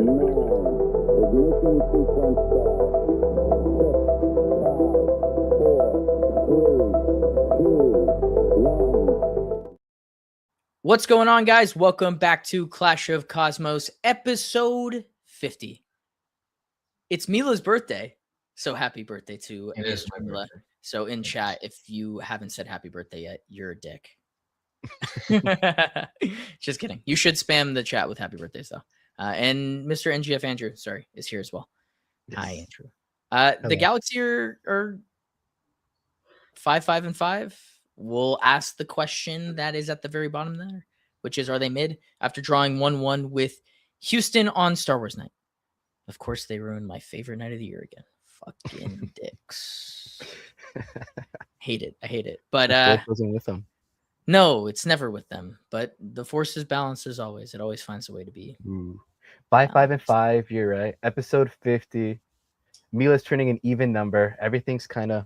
Ignition sequence start. 6, 5, 4, 3, 2, 1. What's going on, guys? Welcome back to Clash of Cosmos, episode 50. It's Mila's birthday, so happy birthday to Mila. Birthday. So in chat, if you haven't said happy birthday yet, you're a dick. Just kidding. You should spam the chat with happy birthdays, though. And Mr. NGF Andrew, is here as well. Yes. Hi, Andrew. The Galaxy are 5-5-5. We'll ask the question that is at the very bottom there, which is, are they mid? After drawing 1-1 with Houston on Star Wars night. Of course, they ruined my favorite night of the year again. Fucking dicks. Hate it. I hate it. But wasn't with them. No, it's never with them. But the force is balanced as always. It always finds a way to be. 5-5-5. You're right. Episode 50. Mila's turning an even number. Everything's kind of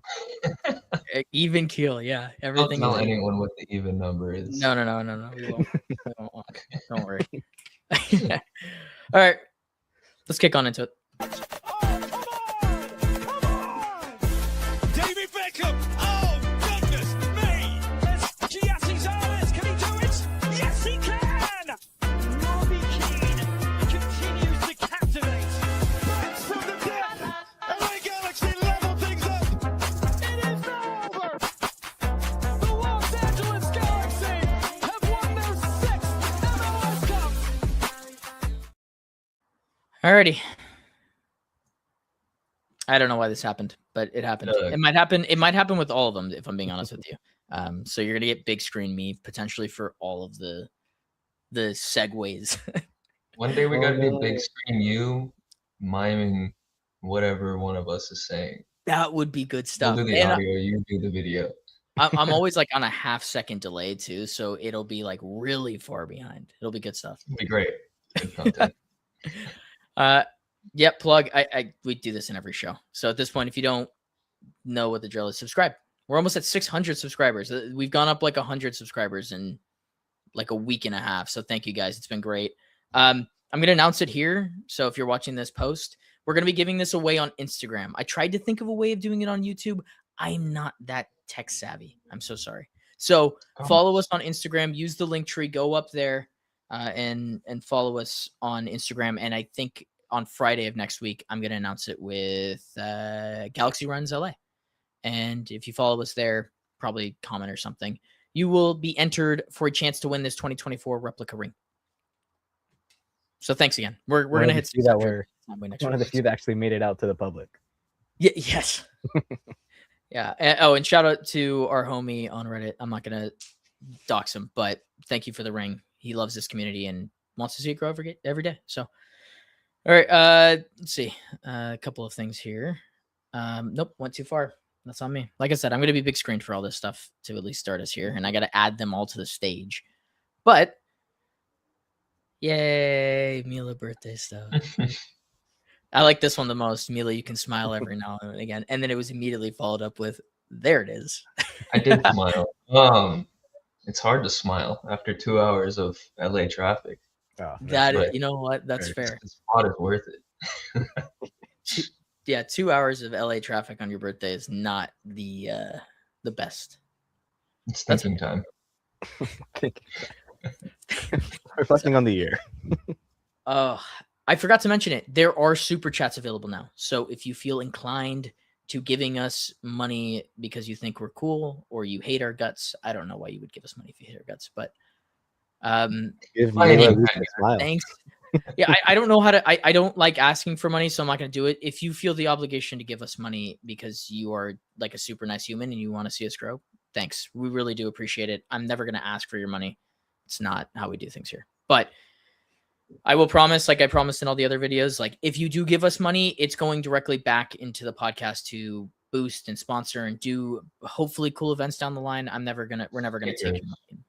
even keel. Yeah, everything. Don't tell anyone what the even number is. No. We won't. Don't worry. All right, let's kick on into it. Alrighty. I don't know why this happened, but it happened. It might happen. It might happen with all of them, if I'm being honest with you. So you're gonna get big screen me potentially for all of the segues. One day we gotta do big screen you miming whatever one of us is saying. That would be good stuff. We'll do the audio, you do the video. I'm always like on a half-second delay too, so it'll be like really far behind. It'll be good stuff. It'll be great. Good content. Yep, plug. We do this in every show. So at this point, if you don't know what the drill is, subscribe. We're almost at 600 subscribers. We've gone up like 100 subscribers in like a week and a half. So thank you guys. It's been great. I'm going to announce it here. So if you're watching this post, we're going to be giving this away on Instagram. I tried to think of a way of doing it on YouTube. I'm not that tech savvy. I'm so sorry. So follow us on Instagram. Use the link tree. Go up there. And follow us on Instagram. And I think on Friday of next week, I'm going to announce it with Galaxy Runs LA. And if you follow us there, probably comment or something, you will be entered for a chance to win this 2024 replica ring. So thanks again. We're going to hit that. We're one of the few that actually made it out to the public. Yeah. Yes. Yeah. And shout out to our homie on Reddit. I'm not going to dox him, but thank you for the ring. He loves this community and wants to see it grow every day. So, all right, let's see. A couple of things here. Nope, went too far. That's on me. Like I said, I'm going to be big screen for all this stuff to at least start us here, and I got to add them all to the stage. But, yay, Mila birthday stuff. I like this one the most. Mila, you can smile every now and again. And then it was immediately followed up with, there it is. I did smile. It's hard to smile after 2 hours of LA traffic. Oh, you know what? That's fair. The spot is worth it. Yeah, 2 hours of LA traffic on your birthday is not the best. It's thinking time. Reflecting on the year. I forgot to mention it. There are super chats available now. So if you feel inclined to giving us money because you think we're cool or you hate our guts. I don't know why you would give us money if you hate our guts, but thanks. Yeah, I don't know how to, I don't like asking for money, so I'm not going to do it. If you feel the obligation to give us money because you are like a super nice human and you want to see us grow, thanks. We really do appreciate it. I'm never going to ask for your money. It's not how we do things here, but I will promise, like I promised in all the other videos, like if you do give us money, it's going directly back into the podcast to boost and sponsor and do hopefully cool events down the line. We're never gonna take your money.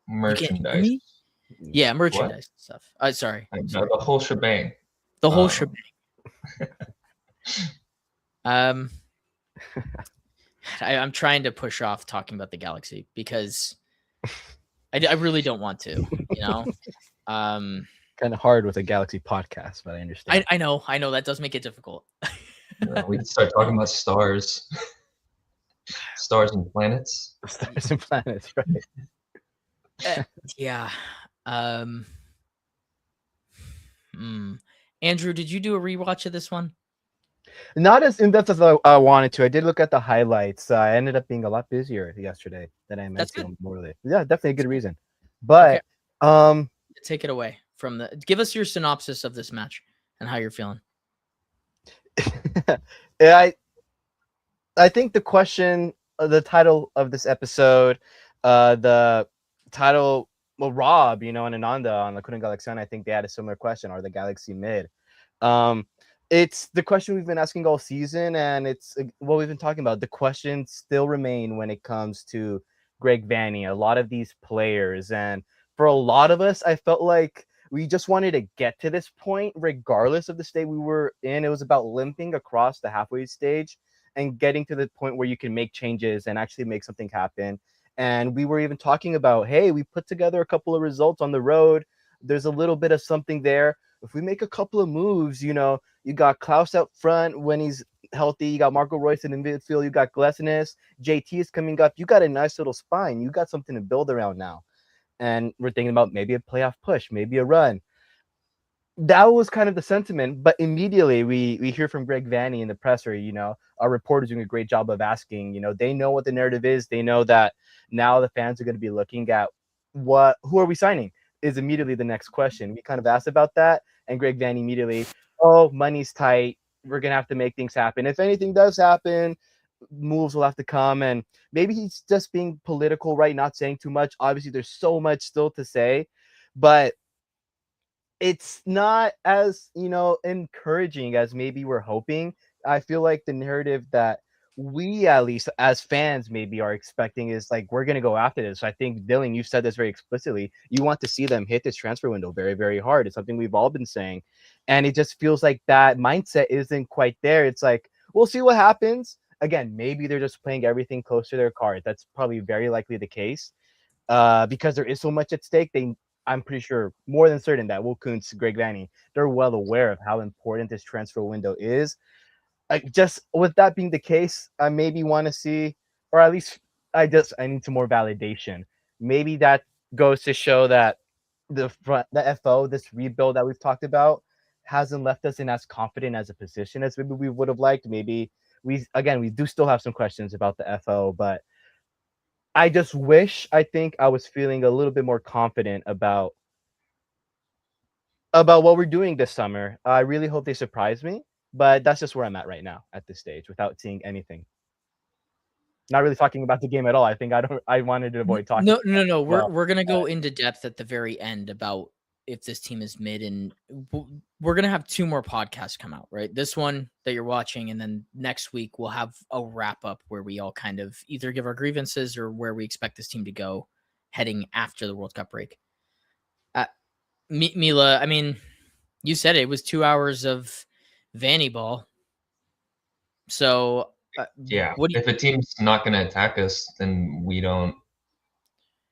Merchandise. Yeah, merchandise stuff. Sorry. The whole shebang. The whole shebang. I'm trying to push off talking about the Galaxy because I really don't want to, you know. kind of hard with a Galaxy podcast, but I understand. I know that does make it difficult. We can start talking about stars, stars and planets. Stars and planets, right? Yeah. Andrew, did you do a rewatch of this one? Not as in depth as I wanted to. I did look at the highlights. I ended up being a lot busier yesterday than I meant That's to. good. Morally, yeah, definitely a good reason. But Take it away from the. Give us your synopsis of this match and how you're feeling. I think the question, the title of this episode, the title, well, Rob, and Ananda on the Couldn't Galaxian, I think they had a similar question: Are the Galaxy mid? It's the question we've been asking all season, and it's what we've been talking about. The questions still remain when it comes to Greg Vanney, a lot of these players, and for a lot of us, I felt like we just wanted to get to this point, regardless of the state we were in. It was about limping across the halfway stage and getting to the point where you can make changes and actually make something happen. And we were even talking about, hey, we put together a couple of results on the road. There's a little bit of something there. If we make a couple of moves, you got Klaus out front when he's healthy. You got Marco Royce in the midfield. You got Glesnes. JT is coming up. You got a nice little spine. You got something to build around now. And we're thinking about maybe a playoff push, maybe a run. That was kind of the sentiment, but immediately we hear from Greg Vanney in the presser. Our reporters doing a great job of asking. They know what the narrative is. They know that now the fans are going to be looking at who are we signing is immediately the next question. We kind of asked about that, and Greg Vanney immediately, money's tight. We're gonna have to make things happen. If anything does happen, moves will have to come, and maybe he's just being political, right? Not saying too much. Obviously, there's so much still to say, but it's not as encouraging as maybe we're hoping. I feel like the narrative that we, at least as fans, maybe are expecting is like we're gonna go after this. I think Dylan, you said this very explicitly. You want to see them hit this transfer window very, very hard. It's something we've all been saying, and it just feels like that mindset isn't quite there. It's like we'll see what happens. Again, maybe they're just playing everything close to their cards. That's probably very likely the case, because there is so much at stake. I'm pretty sure, more than certain, that Will Kuntz, Greg Vanney, they're well aware of how important this transfer window is. Just with that being the case, I maybe want to see, or at least I need some more validation. Maybe that goes to show that the FO, this rebuild that we've talked about, hasn't left us in as confident as a position as maybe we would have liked. Maybe we do still have some questions about the FO, but I just wish, I think I was feeling a little bit more confident about what we're doing this summer. I really hope they surprise me, but that's just where I'm at right now at this stage without seeing anything. Not really talking about the game at all. I wanted to avoid talking. No. Well, We're gonna go into depth at the very end about if this team is mid, and we're gonna have 2 more podcasts come out, right? This one that you're watching, and then next week we'll have a wrap up where we all kind of either give our grievances or where we expect this team to go heading after the World Cup break. Mila, I mean, you said it was 2 hours of Vanney ball. So Yeah, if a team's not going to attack us, then we don't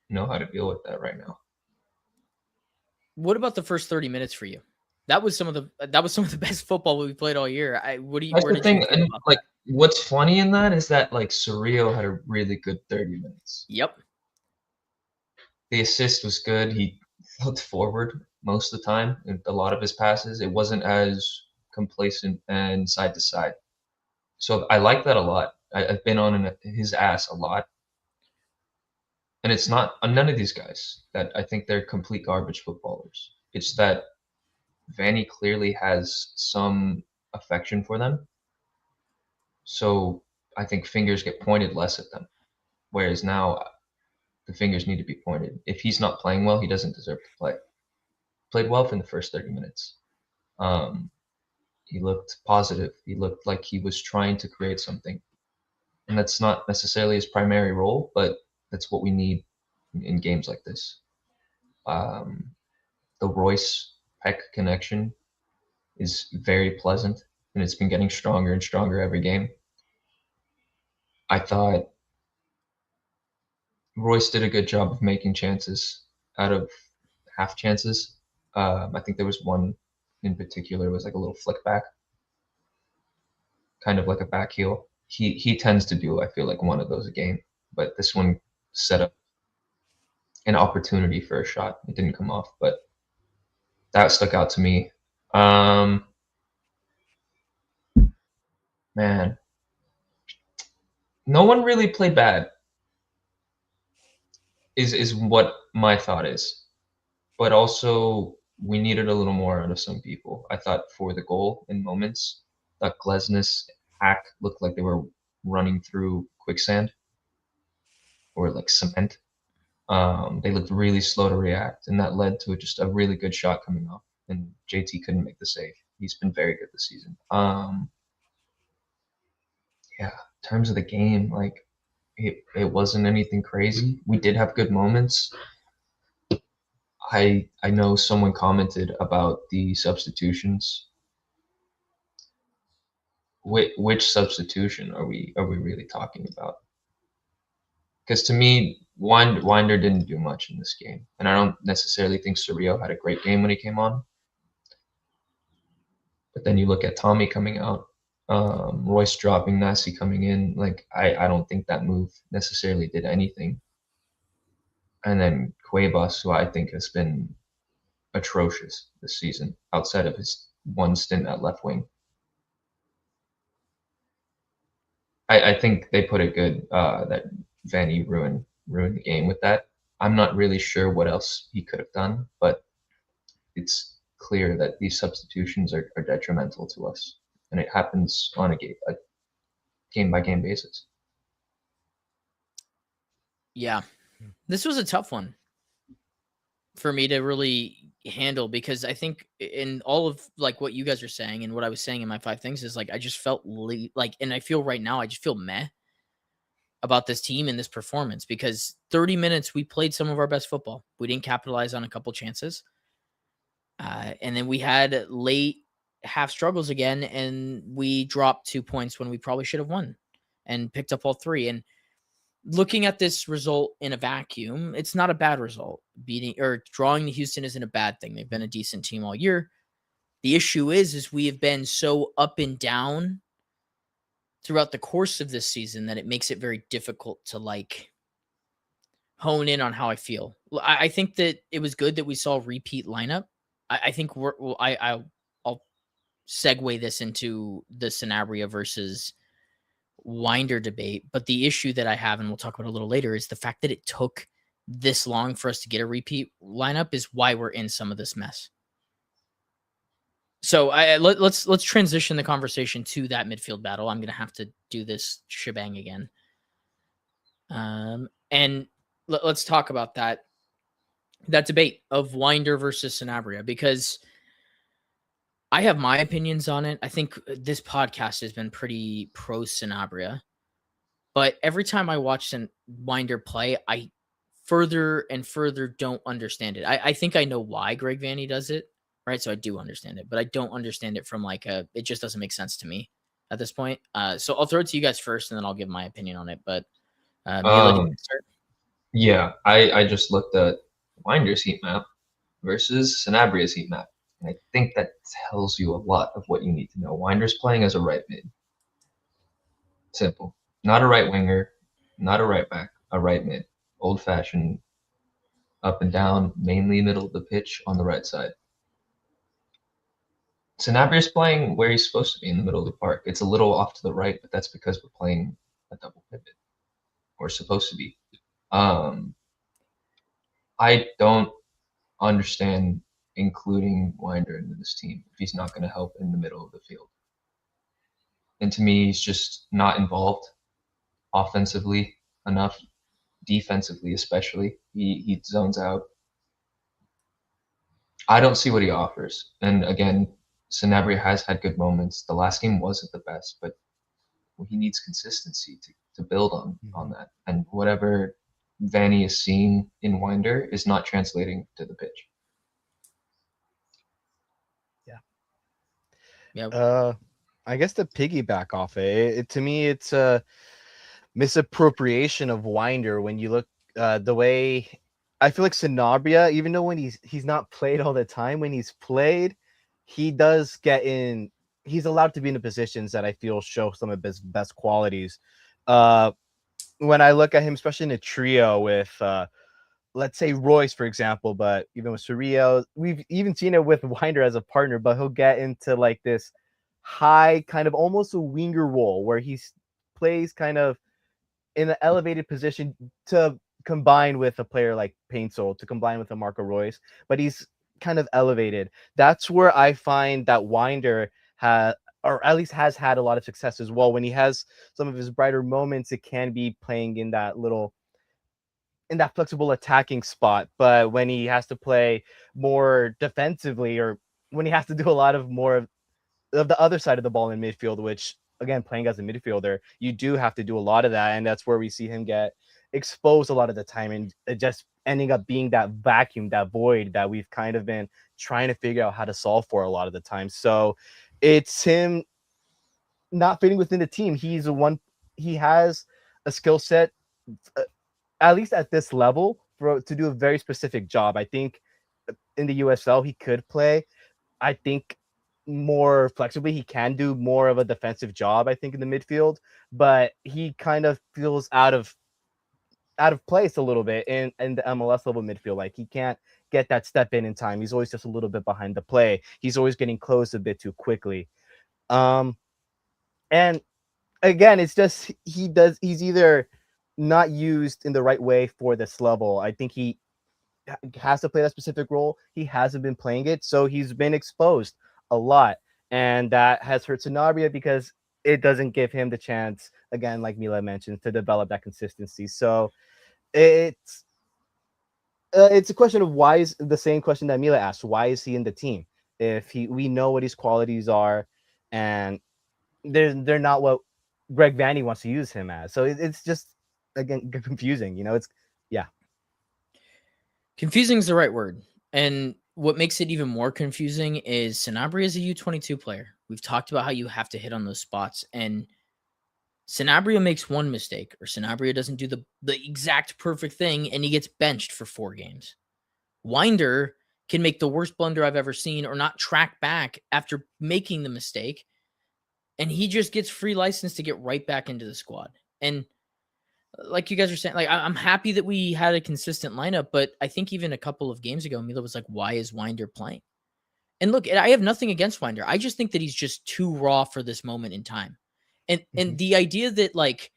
know how to deal with that right now. What about the first 30 minutes for you? That was some of the best football we played all year. That's the thing, and like what's funny in that is that like Surreal had a really good 30 minutes. Yep. The assist was good. He looked forward most of the time in a lot of his passes. It wasn't as complacent and side to side. So I like that a lot. I've been on his ass a lot. And it's not none of these guys that I think they're complete garbage footballers. It's that Vanney clearly has some affection for them. So I think fingers get pointed less at them. Whereas now the fingers need to be pointed. If he's not playing well, he doesn't deserve to play. Played well for the first 30 minutes. He looked positive. He looked like he was trying to create something. And that's not necessarily his primary role, but that's what we need in games like this. The Royce Pec connection is very pleasant, and it's been getting stronger and stronger every game. I thought Royce did a good job of making chances out of half chances. I think there was one in particular was like a little flick back, kind of like a back heel. He tends to do, I feel like, one of those a game, but this one set up an opportunity for a shot. It didn't come off, but that stuck out to me. Man, no one really played bad. Is what my thought is, but also we needed a little more out of some people. I thought for the goal in moments, that Glesnes hack looked like they were running through quicksand or like cement. They looked really slow to react, and that led to just a really good shot coming off. And JT couldn't make the save. He's been very good this season. Yeah, in terms of the game, like it wasn't anything crazy. We did have good moments. I know someone commented about the substitutions. Which substitution are we really talking about? Because to me, Winder didn't do much in this game, and I don't necessarily think Surreal had a great game when he came on. But then you look at Tommy coming out, Royce dropping, Nasi coming in. Like I don't think that move necessarily did anything. And then Cuevas, who I think has been atrocious this season, outside of his one stint at left wing. I think they put it good that Vanney ruined the game with that. I'm not really sure what else he could have done, but it's clear that these substitutions are detrimental to us, and it happens on a game by game basis. Yeah, this was a tough one for me to really handle, because I think in all of like what you guys are saying and what I was saying in my 5 things is like I just felt like, and I feel right now I just feel meh about this team and this performance, because 30 minutes we played some of our best football. We didn't capitalize on a couple chances. And then we had late half struggles again, and we dropped 2 points when we probably should have won and picked up all 3. And looking at this result in a vacuum, it's not a bad result. Beating or drawing to Houston isn't a bad thing. They've been a decent team all year. The issue is we have been so up and down throughout the course of this season that it makes it very difficult to like hone in on how I feel. I think that it was good that we saw a repeat lineup. I think I'll segue this into the Sanabria versus Winder debate. But the issue that I have, and we'll talk about a little later, is the fact that it took this long for us to get a repeat lineup is why we're in some of this mess. So let's transition the conversation to that midfield battle. I'm going to have to do this shebang again. And let's talk about that debate of Winder versus Sanabria, because I have my opinions on it. I think this podcast has been pretty pro Sanabria, but every time I watch Winder play, I further and further don't understand it. I think I know why Greg Vanney does it, right? So I do understand it, but I don't understand it from like it just doesn't make sense to me at this point. So I'll throw it to you guys first, and then I'll give my opinion on it. But Mila, do you want to start? Yeah, I just looked at Winder's heat map versus Sanabria's heat map, and I think that tells you a lot of what you need to know. Winder's playing as a right mid. Simple. Not a right winger, not a right back, a right mid. Old-fashioned, up and down, mainly middle of the pitch on the right side. Sanabria's playing where he's supposed to be, in the middle of the park. It's a little off to the right, but that's because we're playing a double pivot. We're supposed to be. I don't understand including Winder into this team if he's not going to help in the middle of the field. And to me, he's just not involved offensively enough, defensively especially. He zones out. I don't see what he offers. And again, Sanabria has had good moments. The last game wasn't the best, but he needs consistency to build on that. And whatever Vanney is seeing in Winder is not translating to the pitch. Yeah. I guess to piggyback off it, to me, it's a misappropriation of Winder when you look the way I feel like Sanabria, even though when he's not played all the time, when he's played, he does get in. He's allowed to be in the positions that I feel show some of his best qualities. Uh, when I look at him, especially in a trio with, let's say Royce, for example, but even with Surreal, we've even seen it with Winder as a partner, but he'll get into like this high kind of almost a winger role where he plays kind of in an elevated position to combine with a player like Paintsol, to combine with a Marco Royce, but he's kind of elevated. That's where I find that Winder has, or at least has had a lot of success as well. When he has some of his brighter moments, it can be playing in that flexible attacking spot. But when he has to play more defensively, or when he has to do a lot of more of the other side of the ball in midfield, which again, playing as a midfielder, you do have to do a lot of that. And that's where we see him get exposed a lot of the time and just ending up being that vacuum, that void that we've kind of been trying to figure out how to solve for a lot of the time. So it's him not fitting within the team. He has a skill set, at least at this level, to do a very specific job. I think in the USL he could play. I think more flexibly, he can do more of a defensive job, I think, in the midfield, but he kind of feels out of place a little bit in the MLS level midfield. Like he can't get that step in time. He's always just a little bit behind the play. He's always getting close a bit too quickly. And again, it's just he's either not used in the right way for this level. I think he has to play that specific role. He hasn't been playing it, so he's been exposed a lot, and that has hurt Sanabria because it doesn't give him the chance, again, like Mila mentioned, to develop that consistency. So it's a question of why is the same question that Mila asked. Why is he in the team if we know what his qualities are, and they're not what Greg Vanney wants to use him as. So it's just again confusing. It's yeah. Confusing is the right word. And what makes it even more confusing is Sanabria is a U22 player. We've talked about how you have to hit on those spots, and Sanabria makes one mistake, or Sanabria doesn't do the exact perfect thing, and he gets benched for 4 games. Winder can make the worst blunder I've ever seen, or not track back after making the mistake, and he just gets free license to get right back into the squad. And like you guys are saying, like I'm happy that we had a consistent lineup, but I think even a couple of games ago, Mila was like, "Why is Winder playing?" And look, I have nothing against Winder. I just think that he's just too raw for this moment in time. And the idea that like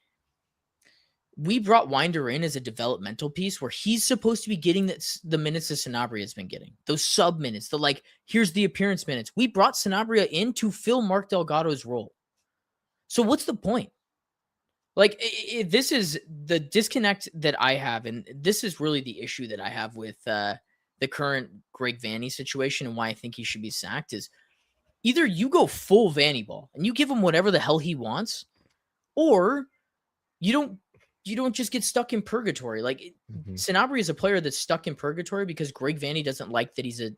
we brought Winder in as a developmental piece where he's supposed to be getting the minutes that Sanabria has been getting, those sub minutes, the like, here's the appearance minutes. We brought Sanabria in to fill Mark Delgado's role. So what's the point? Like, this is the disconnect that I have, and this is really the issue that I have with the current Greg Vanney situation and why I think he should be sacked is either you go full Vanney ball and you give him whatever the hell he wants, or you don't just get stuck in purgatory. Like Sanabria is a player that's stuck in purgatory because Greg Vanney doesn't like that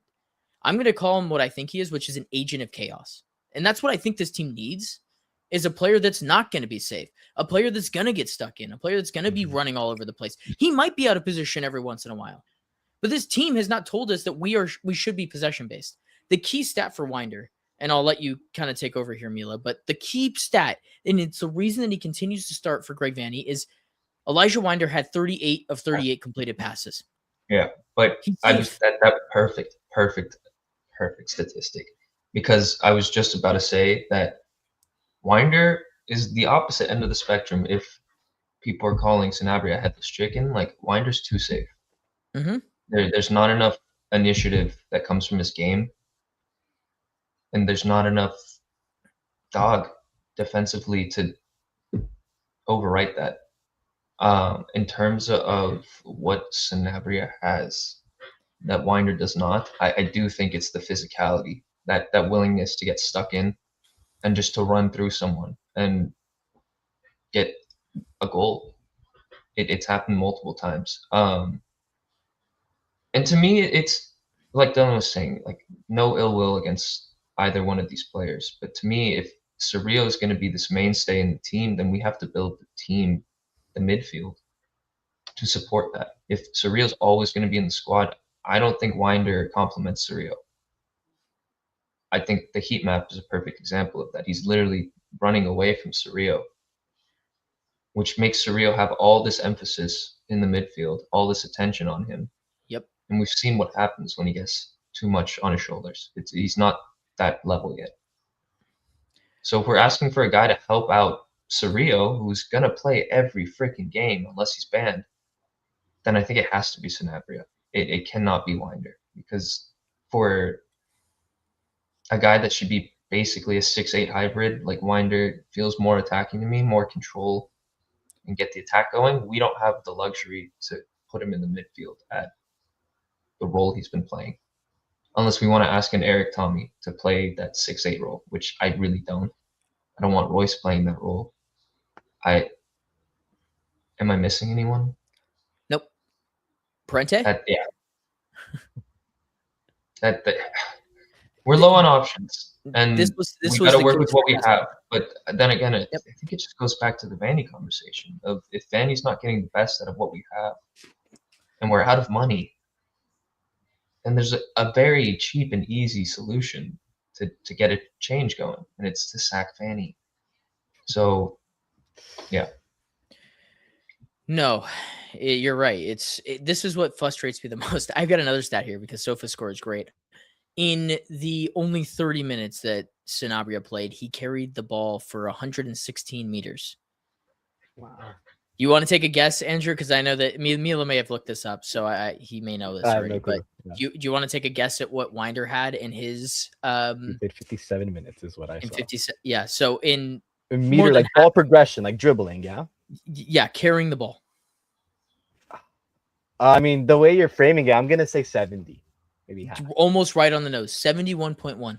I'm going to call him what I think he is, which is an agent of chaos. And that's what I think this team needs. Is a player that's not going to be safe, a player that's going to get stuck in, a player that's going to be running all over the place. He might be out of position every once in a while, but this team has not told us that we should be possession based. The key stat for Winder, and I'll let you kind of take over here, Mila, but the key stat, and it's the reason that he continues to start for Greg Vanney, is Elijah Winder had 38 of 38 completed passes. Yeah, but I just that perfect statistic, because I was just about to say that Winder is the opposite end of the spectrum. If people are calling Sanabria headless chicken, like Winder's too safe. There's not enough initiative that comes from his game, and there's not enough dog defensively to overwrite that. In terms of what Sanabria has that Winder does not, I do think it's the physicality, that willingness to get stuck in and just to run through someone and get a goal. It's happened multiple times. And to me, it's like Dylan was saying, like no ill will against either one of these players. But to me, if Surreal is going to be this mainstay in the team, then we have to build the team, the midfield. to support that. If Surreal's always going to be in the squad, I don't think Winder complements Surreal. I think the heat map is a perfect example of that. He's literally running away from Surreal, which makes Surreal have all this emphasis in the midfield, all this attention on him. Yep. And we've seen what happens when he gets too much on his shoulders. He's not that level yet. So if we're asking for a guy to help out Surreal, who's going to play every freaking game unless he's banned, then I think it has to be Sanabria. It cannot be Winder, because for a guy that should be basically a 6'8" hybrid, like Winder feels more attacking to me, more control, and get the attack going. We don't have the luxury to put him in the midfield at the role he's been playing, unless we want to ask an Eric Tommy to play that 6'8" role, which I really don't. I don't want Royce playing that role. Am I missing anyone? Nope. Parente? We're low on options, and this was we got to the work case with what for we Gaza. have. But then again, I Yep. think it just goes back to the Vanney conversation of if Vanney's not getting the best out of what we have, and we're out of money, then there's a very cheap and easy solution to get a change going, and it's to sack Vanney. So, yeah. No, you're right. This is what frustrates me the most. I've got another stat here because SofaScore is great. In the only 30 minutes that Sanabria played, he carried the ball for 116 meters. Wow. You want to take a guess, Andrew? Because I know that Mila may have looked this up, so he may know this I have already. no clue. But do you want to take a guess at what Winder had in his He played 57 minutes is what I in saw. 50? Yeah, so in Meter, like ball progression, like dribbling, yeah? Carrying the ball. I mean, the way you're framing it, I'm going to say 70. Maybe half. Almost right on the nose, 71.1.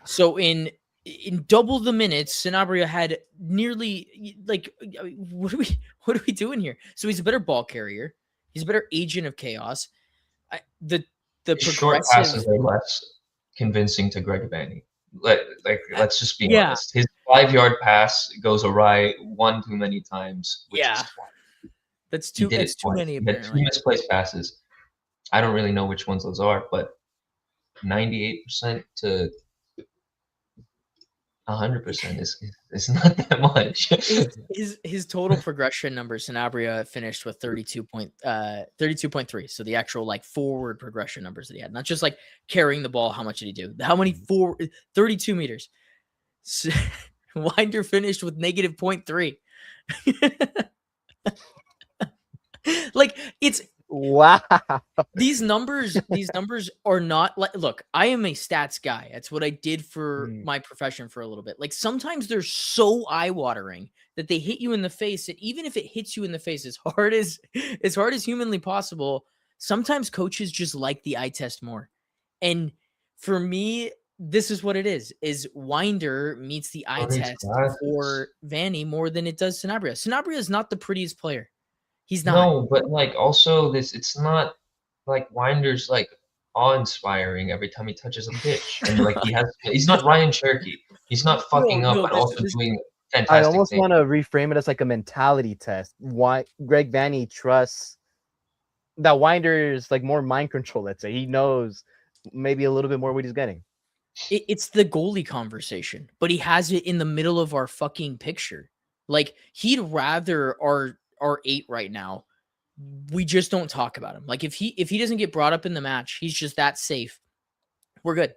So in double the minutes, Sanabria had nearly like what are we doing here? So he's a better ball carrier. He's a better agent of chaos. The short passes are less convincing to Greg Vanney. Let's just be honest. His 5-yard pass goes awry one too many times. That's too many. He had 2 misplaced passes. I don't really know which ones those are, but 98% to 100% is not that much. his total progression numbers, Sanabria finished with 32.3. So the actual like forward progression numbers that he had, not just like carrying the ball. How much did he do? How many 32 meters. So, Winder finished with negative 0.3. Like it's wow. These numbers are not like, look, I am a stats guy. That's what I did for my profession for a little bit. Like sometimes they're so eye-watering that they hit you in the face. And even if it hits you in the face as hard as humanly possible, sometimes coaches just like the eye test more. And for me, this is what it is Winder meets the eye test for Vanney more than it does Sanabria. Sanabria is not the prettiest player. He's not. No, but like also it's not like Winder's like awe-inspiring every time he touches a pitch, and like he's not Ryan Cherky. He's not fucking up and also doing fantastic. I almost want to reframe it as like a mentality test. Why Greg Vanney trusts that Winder is like more mind control. Let's say he knows maybe a little bit more what he's getting. It's the goalie conversation, but he has it in the middle of our fucking picture. Like he'd rather our 8 right now, we just don't talk about him. Like if he doesn't get brought up in the match, he's just that safe. We're good.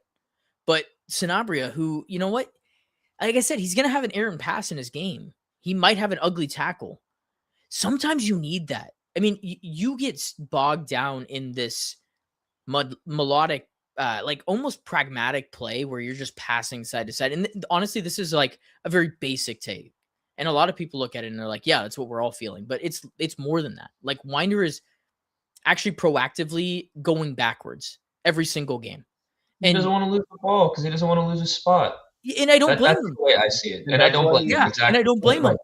But Sanabria, who, you know what? Like I said, he's going to have an errant pass in his game. He might have an ugly tackle. Sometimes you need that. I mean, you get bogged down in this melodic, like almost pragmatic play where you're just passing side to side. And honestly, this is like a very basic take. And a lot of people look at it and they're like, yeah, that's what we're all feeling. But it's more than that. Like Winder is actually proactively going backwards every single game. He doesn't want to lose the ball because he doesn't want to lose his spot. And I don't blame him. That's the way I see it. And I don't blame him. Exactly. And I don't blame him.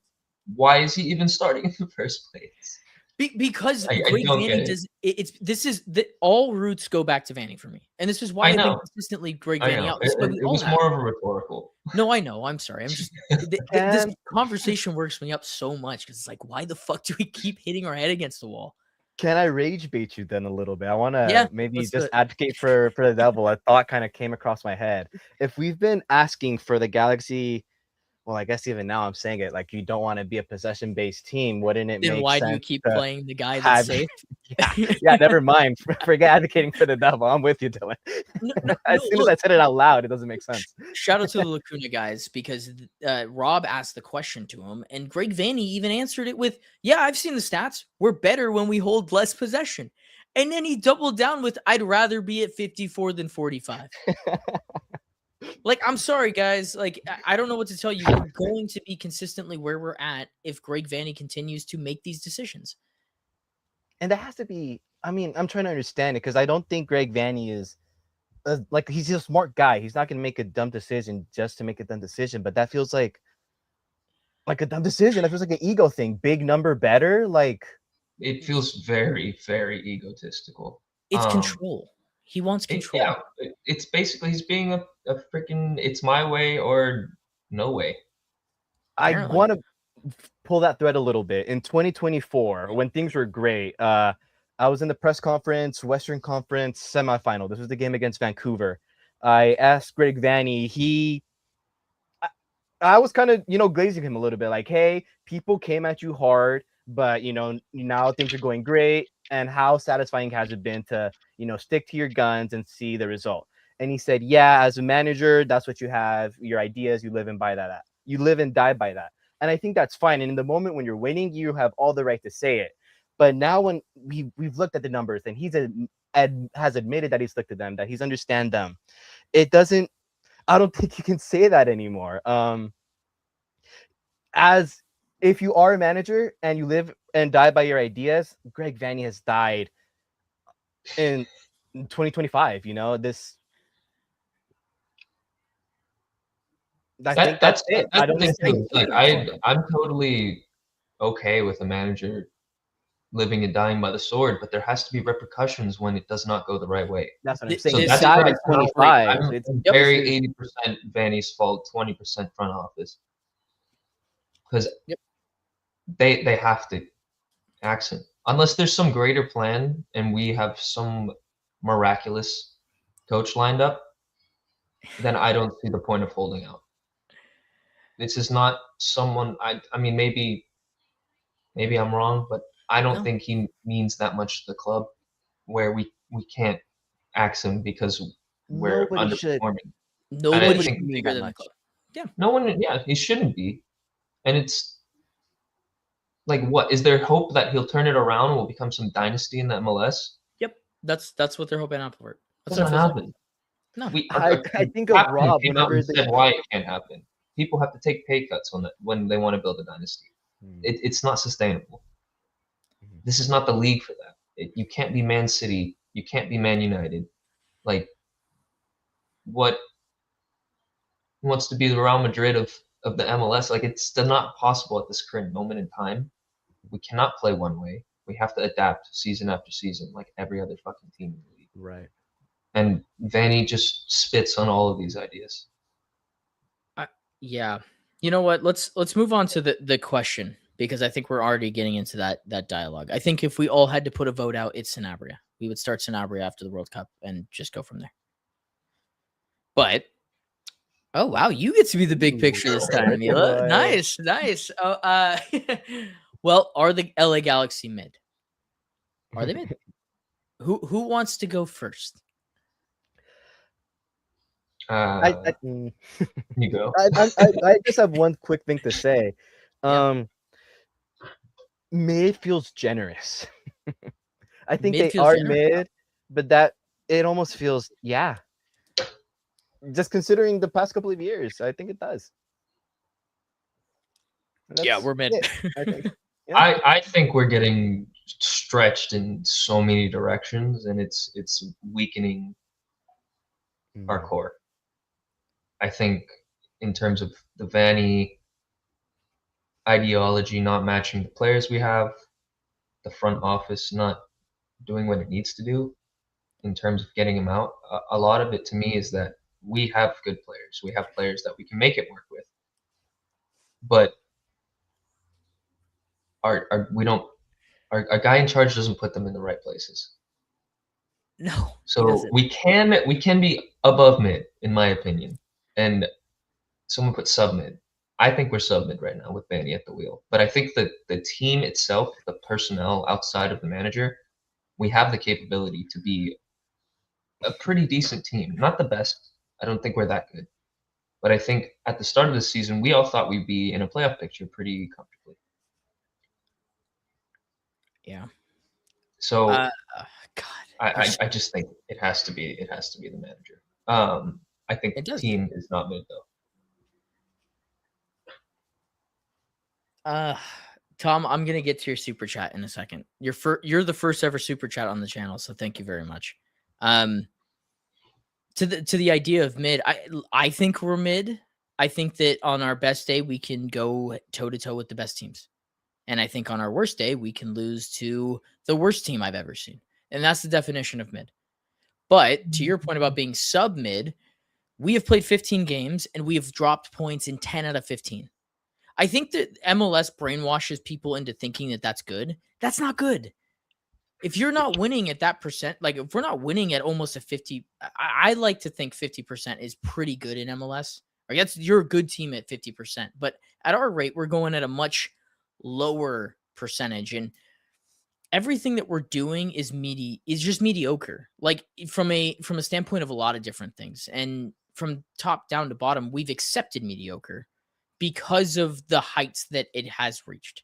Why is he even starting in the first place? Because I Greg don't get Vanney it. does all roots go back to Vanney for me, and this is why I I've been know. consistently Greg I Vanney know. out. This is why we It all was have. more of a rhetorical. No, I know. I'm sorry. I'm just this Can conversation works me up so much because it's like, why the fuck do we keep hitting our head against the wall? can I rage bait you then a little bit? I want to Yeah, maybe let's do just it. advocate for the devil. A thought kind of came across my head. If we've been asking for the Galaxy, well, I guess even now I'm saying it like you don't want to be a possession-based team. Wouldn't it Then make why do you sense keep to playing the guy have? that's safe? Yeah, never mind. Forget advocating for the devil. I'm with you, Dylan. No, As soon as look. I said it out loud, it doesn't make sense. Shout out to the Lacuna guys because Rob asked the question to him, and Greg Vanney even answered it with, "Yeah, I've seen the stats. We're better when we hold less possession." And then he doubled down with, "I'd rather be at 54 than 45." Like, I'm sorry, guys. Like, I don't know what to tell you. We're going to be consistently where we're at if Greg Vanney continues to make these decisions. And that has to be. I mean, I'm trying to understand it because I don't think Greg Vanney is like he's a smart guy. He's not going to make a dumb decision just to make a dumb decision. But that feels like a dumb decision. That feels like an ego thing. Big number better. Like It feels very, very egotistical. It's control. He wants control. It's basically he's being a freaking it's my way or no way. I Apparently. want to pull that thread a little bit. In 2024, when things were great, I was in the press conference, Western Conference semifinal. This was the game against Vancouver. I asked Greg Vanney. I was kind of, glazing him a little bit, like, hey, people came at you hard, but now things are going great. And how satisfying has it been to, stick to your guns and see the result? And he said, yeah, as a manager, that's what you have. Your ideas, you live and by that. You live and die by that. And I think that's fine. And in the moment when you're winning, you have all the right to say it. But now when we've looked at the numbers and has admitted that he's looked at them, that he's understand them, I don't think you can say that anymore. As if you are a manager and you live and die by your ideas, Greg Vanney has died in 2025. I think that's it. I don't the think thing. Like I'm totally okay with a manager living and dying by the sword, but there has to be repercussions when it does not go the right way. that's what I'm Th- saying. So He this that's is- died where at I kinda 25. I'm It's very this is- 80% Vanny's fault, 20% front office. Because Yep. they have to axe him. Unless there's some greater plan and we have some miraculous coach lined up, then I don't see the point of holding out. This is not someone I mean maybe I'm wrong, but I don't No. think he means that much to the club where we can't axe him because we're Nobody should. underperforming. Nobody think should be mean bigger that than the much. club. Yeah. No one, yeah, he shouldn't be. And it's like, what is there hope that he'll turn it around and will become some dynasty in the MLS? Yep. That's what they're hoping out for. That's Doesn't what it feels like. happen. No. I think of Captain Rob came out whenever and said why it can't happen. People have to take pay cuts when they want to build a dynasty. It's not sustainable. Mhm. This is not the league for that. You can't be Man City. You can't be Man United. Like, what wants to be the Real Madrid of the MLS? Like, it's not possible at this current moment in time. We cannot play one way. We have to adapt season after season, like every other fucking team in the league. Right. And Vanny just spits on all of these ideas. Yeah. You know what? Let's move on to the question because I think we're already getting into that dialogue. I think if we all had to put a vote out, it's Sanabria. We would start Sanabria after the World Cup and just go from there. But oh wow, you get to be the big picture this time, Mila. Boy. Nice. Oh, well, are the LA Galaxy mid? Are they mid? Who wants to go first? You go. I just have one quick thing to say. Mid feels generous. I think Mid they feels are generous? mid, but that it almost feels just considering the past couple of years, I think it does. Yeah, we're mid. I think. I think we're getting stretched in so many directions, and it's weakening our core. I think in terms of the Vanny ideology not matching the players we have, the front office not doing what it needs to do in terms of getting him out. A lot of it to me is that we have good players. We have players that we can make it work with, but our guy in charge doesn't put them in the right places. No, he So doesn't. we can be above mid, in my opinion, and someone put sub mid. I think we're sub mid right now with Vanney at the wheel, but I think that the team itself, the personnel outside of the manager, we have the capability to be a pretty decent team. Not the best. I don't think we're that good, but I think at the start of the season, we all thought we'd be in a playoff picture pretty comfortably. Yeah. So God, I just think it has to be the manager. I think It the does. team is not mid though. Tom, I'm gonna get to your super chat in a second. You're the first ever super chat on the channel, so thank you very much. To the idea of mid, I think we're mid. I think that on our best day we can go toe to toe with the best teams, and I think on our worst day we can lose to the worst team I've ever seen, and that's the definition of mid. But to your point about being sub mid, we have played 15 games and we have dropped points in 10 out of 15. I think that MLS brainwashes people into thinking that that's good. That's not good. If you're not winning at that percent, like if we're not winning at almost a 50, I like to think 50% is pretty good in MLS. Or you're a good team at 50%. But at our rate, we're going at a much lower percentage. And everything that we're doing is just mediocre. Like from a standpoint of a lot of different things. And from top down to bottom, we've accepted mediocre because of the heights that it has reached.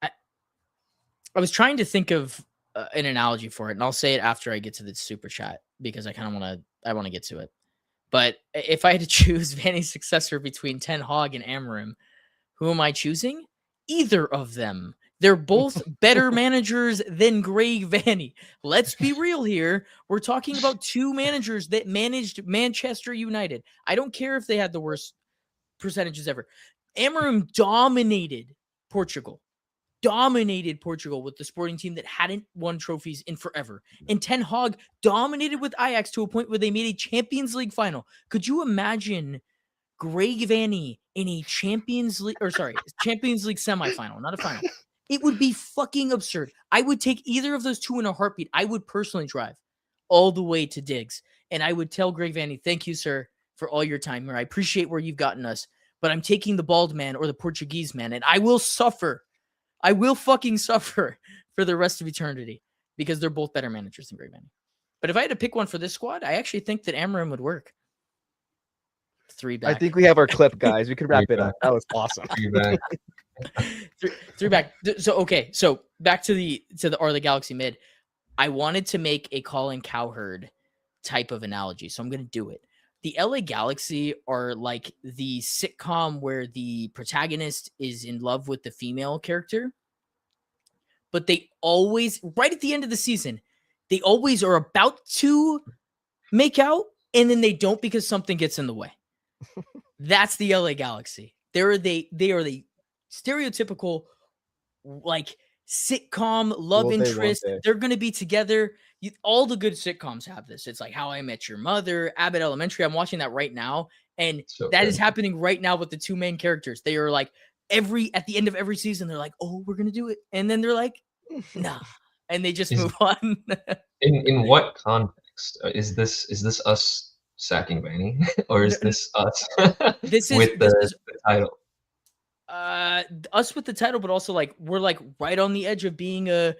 I was trying to think of an analogy for it, and I'll say it after I get to the super chat because I kind of want to get to it. But if I had to choose Vanney's successor between Ten Hag and Amarim, who am I choosing? Either of them. They're both better managers than Greg Vanney. Let's be real here. We're talking about two managers that managed Manchester United. I don't care if they had the worst percentages ever. Amarim dominated Portugal with the sporting team that hadn't won trophies in forever. And Ten Hag dominated with Ajax to a point where they made a Champions League final. Could you imagine Greg Vanney in a Champions League semifinal, not a final? It would be fucking absurd. I would take either of those two in a heartbeat. I would personally drive all the way to Diggs, and I would tell Greg Vanney, thank you, sir, for all your time here. I appreciate where you've gotten us, but I'm taking the bald man or the Portuguese man, and I will suffer. I will fucking suffer for the rest of eternity because they're both better managers than Greg Vanney. But if I had to pick one for this squad, I actually think that Amarim would work. 3 back. I think we have our clip, guys. We could wrap it up. That was awesome. 3 back. 3 back. So back to the Galaxy mid. I wanted to make a Colin Cowherd type of analogy, so I'm going to do it. The LA Galaxy are like the sitcom where the protagonist is in love with the female character, but they always, right at the end of the season, they always are about to make out, and then they don't because something gets in the way. That's the LA Galaxy. They are the stereotypical, like, sitcom love interest. They're going to be together. All the good sitcoms have this. It's like How I Met Your Mother, Abbott Elementary. I'm watching that right now, and that is happening right now with the two main characters. They are like at the end of every season, they're like, "Oh, we're gonna do it," and then they're like, "Nah," and they just move on. in what context is this us sacking Vanney, or is this us with the title? Us with the title, but also like we're like right on the edge of being a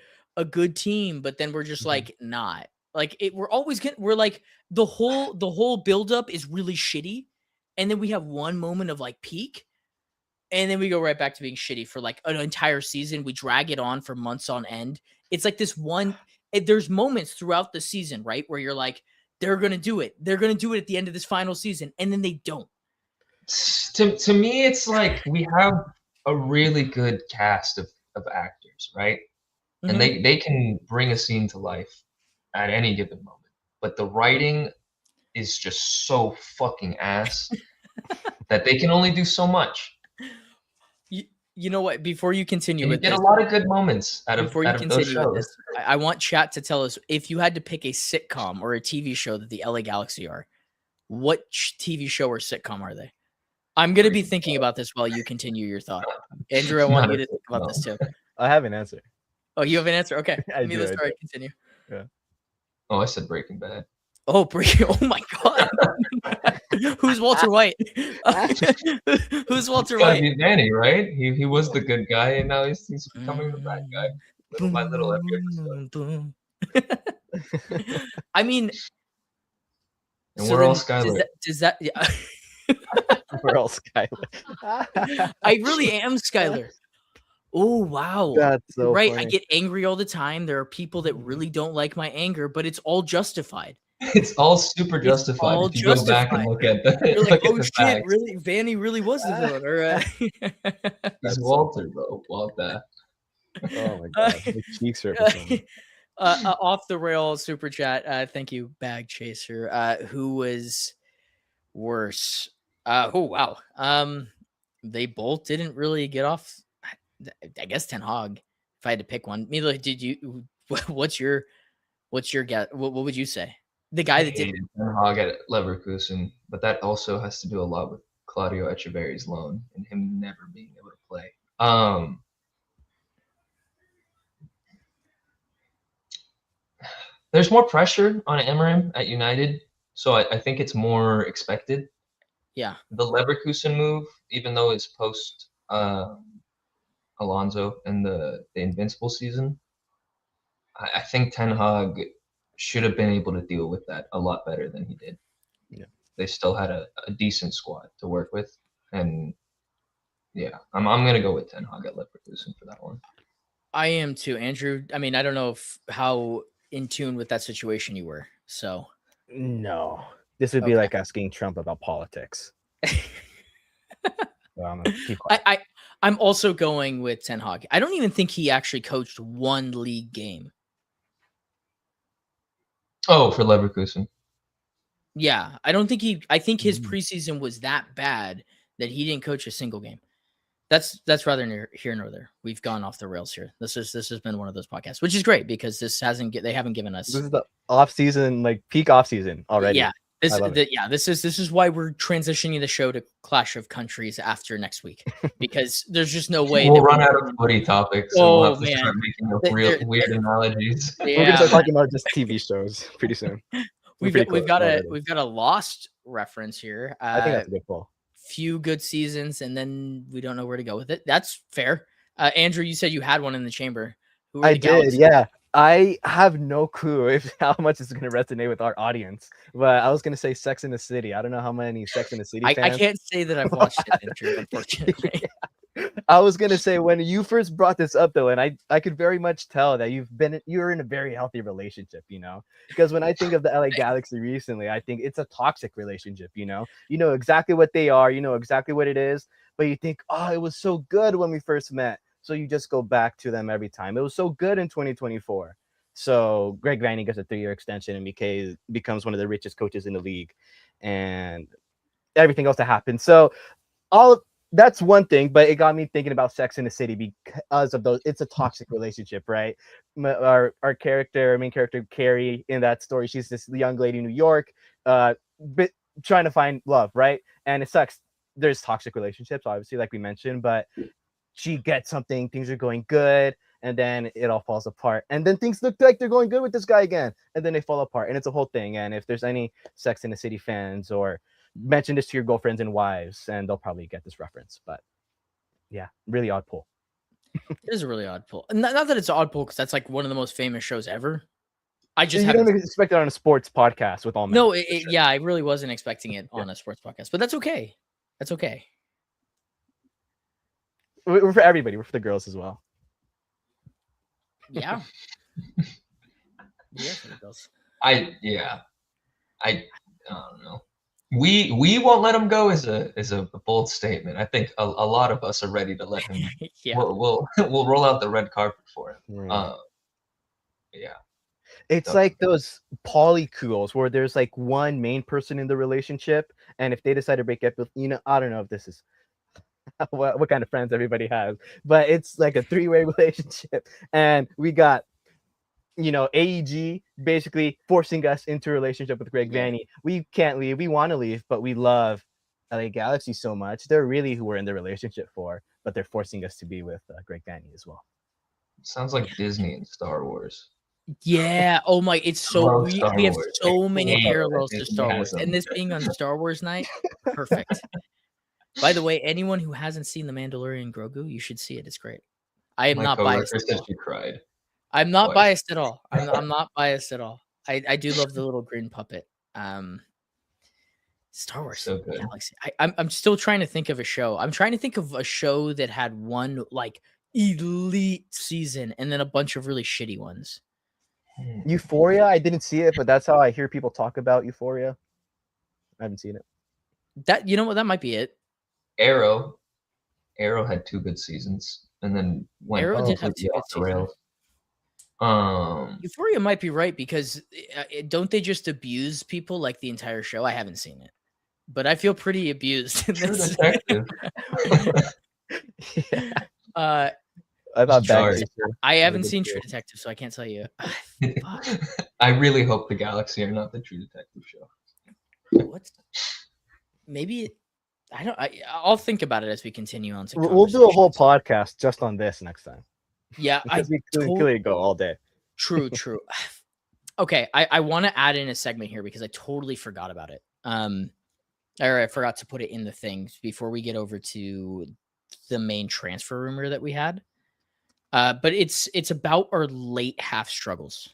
good team, but then we're just like not. Like we're like the whole buildup is really shitty, and then we have one moment of like peak, and then we go right back to being shitty for like an entire season. We drag it on for months on end. It's like this one. There's moments throughout the season, right, where you're like, they're gonna do it. They're gonna do it at the end of this final season, and then they don't. To me, it's like we have a really good cast of actors, right? And they can bring a scene to life at any given moment. But the writing is just so fucking ass that they can only do so much. You know what? Before you continue And you with get this, a lot of good moments out before you of those continue with shows. this, I want chat to tell us if you had to pick a sitcom or a TV show that the LA Galaxy are, what TV show or sitcom are they? I'm going to be thinking about this while you continue your thought. Andrew, I want Not you a to think about this too. I have an answer. Oh, you have an answer? Okay. I Mila, do. sorry, continue. Oh, I said Breaking Bad. Oh, oh my God. Who's Walter White? Who's Walter It's gotta White? be Vanney, right? He was the good guy, and now he's becoming the bad guy. Little by little, every episode. I mean, And so we're all then Skylar. does that yeah. We're all Skylar. I really am Skylar. Oh, wow. That's so You're right. funny. I get angry all the time. There are people that really don't like my anger, but it's all justified. It's all super justified all if you go back and justified. look at the You're like, look at oh the shit, facts. really? Vanny really was the villain. Or He's Walter, bro. Walter. Oh my god, the cheeks are performing. Off the rail super chat. Thank you, Bag Chaser. Who was worse? Oh wow. They both didn't really get off. I guess Ten Hag. If I had to pick one, Mila, did you? What's your guess? What would you say? The guy that did. hated Ten Hag at Leverkusen, but that also has to do a lot with Claudio Echeverri's loan and him never being able to play. There's more pressure on Emery at United, so I think it's more expected. Yeah. The Leverkusen move, even though it's post Alonso and the Invincible season, I think Ten Hag should have been able to deal with that a lot better than he did. Yeah. They still had a decent squad to work with, and yeah, I'm gonna go with Ten Hag at Leverkusen for that one. I am too, Andrew. I mean, I don't know how in tune with that situation you were. So no, this would be like asking Trump about politics. So I'm gonna keep quiet. I'm also going with Ten Hag. I don't even think he actually coached one league game. Oh, for Leverkusen. Yeah, I don't think he. I think his preseason was that bad that he didn't coach a single game. That's rather near here nor there. We've gone off the rails here. This has been one of those podcasts, which is great because they haven't given us. This is the off season, like peak off season already. Yeah, this is why we're transitioning the show to Clash of Countries after next week because there's just no way we'll run out of footy topics. And we'll have to start making up weird analogies. We're gonna start talking about just TV shows pretty soon. We've got a Lost reference here. I think that's a good pull. Few good seasons, and then we don't know where to go with it. That's fair. Andrew, you said you had one in the chamber. I did, yeah. I have no clue how much it's going to resonate with our audience, but I was going to say Sex in the City. I don't know how many Sex in the City fans. I can't say that I've watched it, Andrew, unfortunately. Yeah. I was going to say when you first brought this up, though, and I could very much tell that you're in a very healthy relationship, because when I think of the LA Galaxy recently, I think it's a toxic relationship, you know exactly what they are, you know exactly what it is, but you think, oh, it was so good when we first met. So you just go back to them every time. It was so good in 2024. So Greg Vanney gets a 3-year extension and becomes one of the richest coaches in the league, and everything else that happened. So that's one thing, but it got me thinking about Sex in the City because of those. It's a toxic relationship, right? Our main character Carrie in that story, she's this young lady in New York, but trying to find love, right? And it sucks. There's toxic relationships, obviously, like we mentioned, but she gets something, things are going good, and then it all falls apart. And then things look like they're going good with this guy again, and then they fall apart, and it's a whole thing. And if there's any Sex in the City fans, or mention this to your girlfriends and wives, and they'll probably get this reference. But yeah, really odd pull. It is a really odd pull. Not that it's an odd pull, because that's like one of the most famous shows ever. I just don't expect it on a sports podcast with all men. No, yeah, I really wasn't expecting it on a sports podcast, but that's okay. That's okay. We're for everybody. We're for the girls as well. Yeah. Yeah, for the girls. I don't know. We won't let him go is a bold statement. I think a lot of us are ready to let him. Yeah. We'll roll out the red carpet for him. Right. Yeah. It's like those polycules where there's like one main person in the relationship, and if they decide to break up with, I don't know if this is what kind of friends everybody has, but it's like a three-way relationship, and we got AEG basically forcing us into a relationship with Greg Yeah. Vanney. We can't leave. We want to leave, but we love LA Galaxy so much. They're really who we're in the relationship for, but they're forcing us to be with Greg Vanney as well. Sounds like Disney and Star Wars. Yeah. Oh my, it's so Love we Star have Wars. so I many hate that parallels to Disney Star has Wars. And them. this being on Star Wars night, perfect. By the way, anyone who hasn't seen The Mandalorian Grogu, you should see it. It's great. I am My not biased coworker at said all. she cried. I'm not twice. biased at all. I'm not biased at all. I do love the little green puppet. Star Wars So good. Galaxy. I'm still trying to think of a show. I'm trying to think of a show that had one like elite season and then a bunch of really shitty ones. Euphoria, I didn't see it, but that's how I hear people talk about Euphoria. I haven't seen it. That what, that might be it. Arrow had 2 good seasons and then went Arrow did have completely 2 good off the rails. Euphoria might be right because don't they just abuse people like the entire show? I haven't seen it, but I feel pretty abused in True this. Detective. I thought Sorry. I haven't seen True Detective, so I can't tell you. Fuck. I really hope the Galaxy are not the True Detective show. What's maybe I'll think about it as we continue on. We'll do a whole podcast just on this next time. Yeah, because we could go all day. True. Okay, I want to add in a segment here because I totally forgot about it. I forgot to put it in the things before we get over to the main transfer rumor that we had. But it's about our late half struggles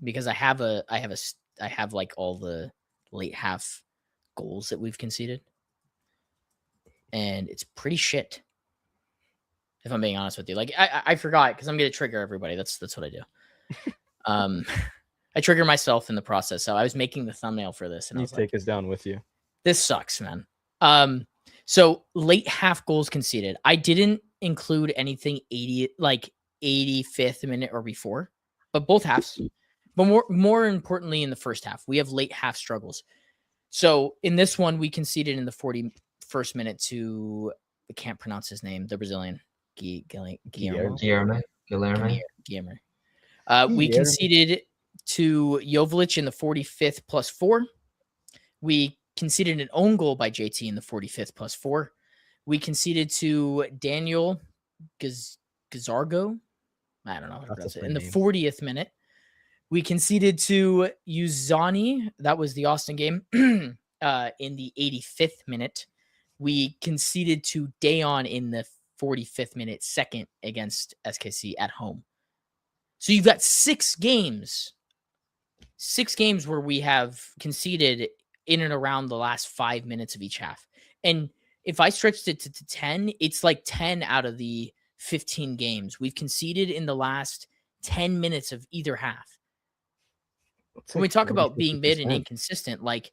because I have like all the late half goals that we've conceded, and it's pretty shit. If I'm being honest with you, like I forgot because I'm gonna trigger everybody. That's what I do. I trigger myself in the process. So I was making the thumbnail for this, and I was take us down with you. This sucks, man. So late half goals conceded. I didn't include anything 85th minute or before, but both halves. But more importantly, in the first half, we have late half struggles. So in this one, we conceded in the 41st minute to I can't pronounce his name, the Brazilian Guillermo. We conceded to Jovic in the 45th +4. We conceded an own goal by JT in the 45th +4. We conceded to Daniel Gazargo. I don't know how to pronounce it. In the 40th minute. We conceded to Uzani. That was the Austin game. In the 85th minute. We conceded to Dayon in the 45th minute, second against SKC at home. So you've got 6 games where we have conceded in and around the last 5 minutes of each half. And if I stretched it to 10, it's like 10 out of the 15 games we've conceded in the last 10 minutes of either half. When we talk about being mid and inconsistent, like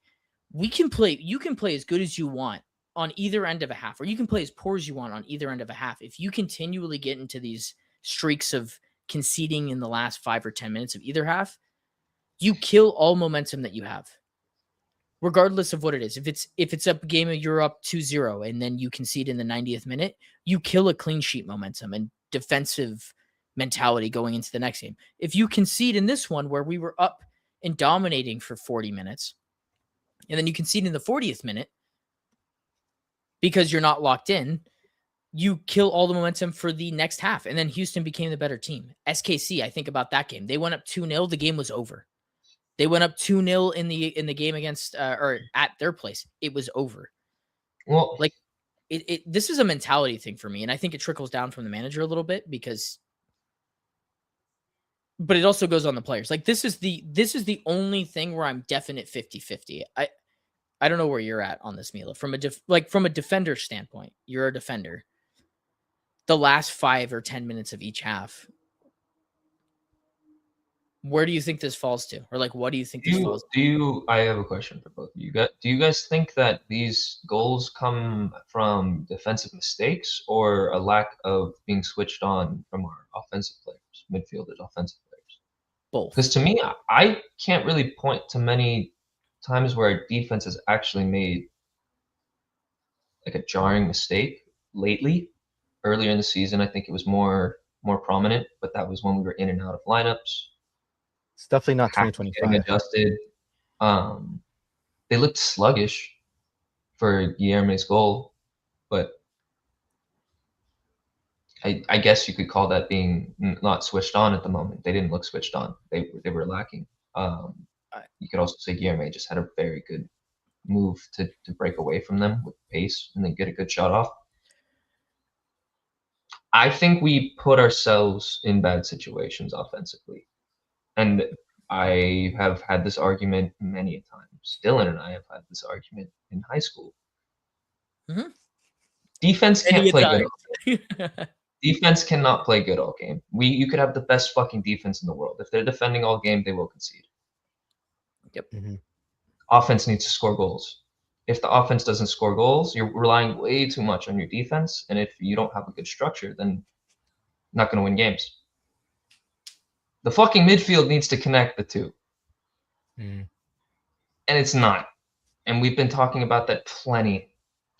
you can play as good as you want on either end of a half, or you can play as poor as you want on either end of a half. If you continually get into these streaks of conceding in the last 5 or 10 minutes of either half, you kill all momentum that you have, regardless of what it is. If it's a game of you're up 2-0 and then you concede in the 90th minute, you kill a clean sheet momentum and defensive mentality going into the next game. If you concede in this one where we were up and dominating for 40 minutes, and then you concede in the 40th minute because you're not locked in, you kill all the momentum for the next half. And then Houston became the better team. SKC, I think about that game. They went up 2-0. The game was over. They went up 2-0 in the game against or at their place. It was over. Well, like this is a mentality thing for me, and I think it trickles down from the manager a little bit but it also goes on the players. Like this is the only thing where I'm definite 50-50. I don't know where you're at on this, Mila. From a defender standpoint, you're a defender. The last 5 or 10 minutes of each half, where do you think this falls to? Or like, what do you think this falls to? I have a question for both of you. Do you guys think that these goals come from defensive mistakes or a lack of being switched on from our offensive players, midfielders, offensive players? Both. Because to me, I can't really point to many times where our defense has actually made like a jarring mistake lately. Earlier in the season, I think it was more prominent, but that was when we were in and out of lineups. It's definitely not Hack was getting 2025. adjusted. They looked sluggish for Guilherme's goal, but I guess you could call that being not switched on at the moment. They didn't look switched on. They were lacking. You could also say Guilherme just had a very good move to break away from them with pace and then get a good shot off. I think we put ourselves in bad situations offensively. And I have had this argument many times. Dylan and I have had this argument in high school. Mhm. Defense can't Many a play good. time. Defense cannot play good all game. You could have the best fucking defense in the world. If they're defending all game, they will concede. Yep. Mhm. Offense needs to score goals. If the offense doesn't score goals, you're relying way too much on your defense. And if you don't have a good structure, then you're not going to win games. The fucking midfield needs to connect the two. Mhm. And it's not. And we've been talking about that plenty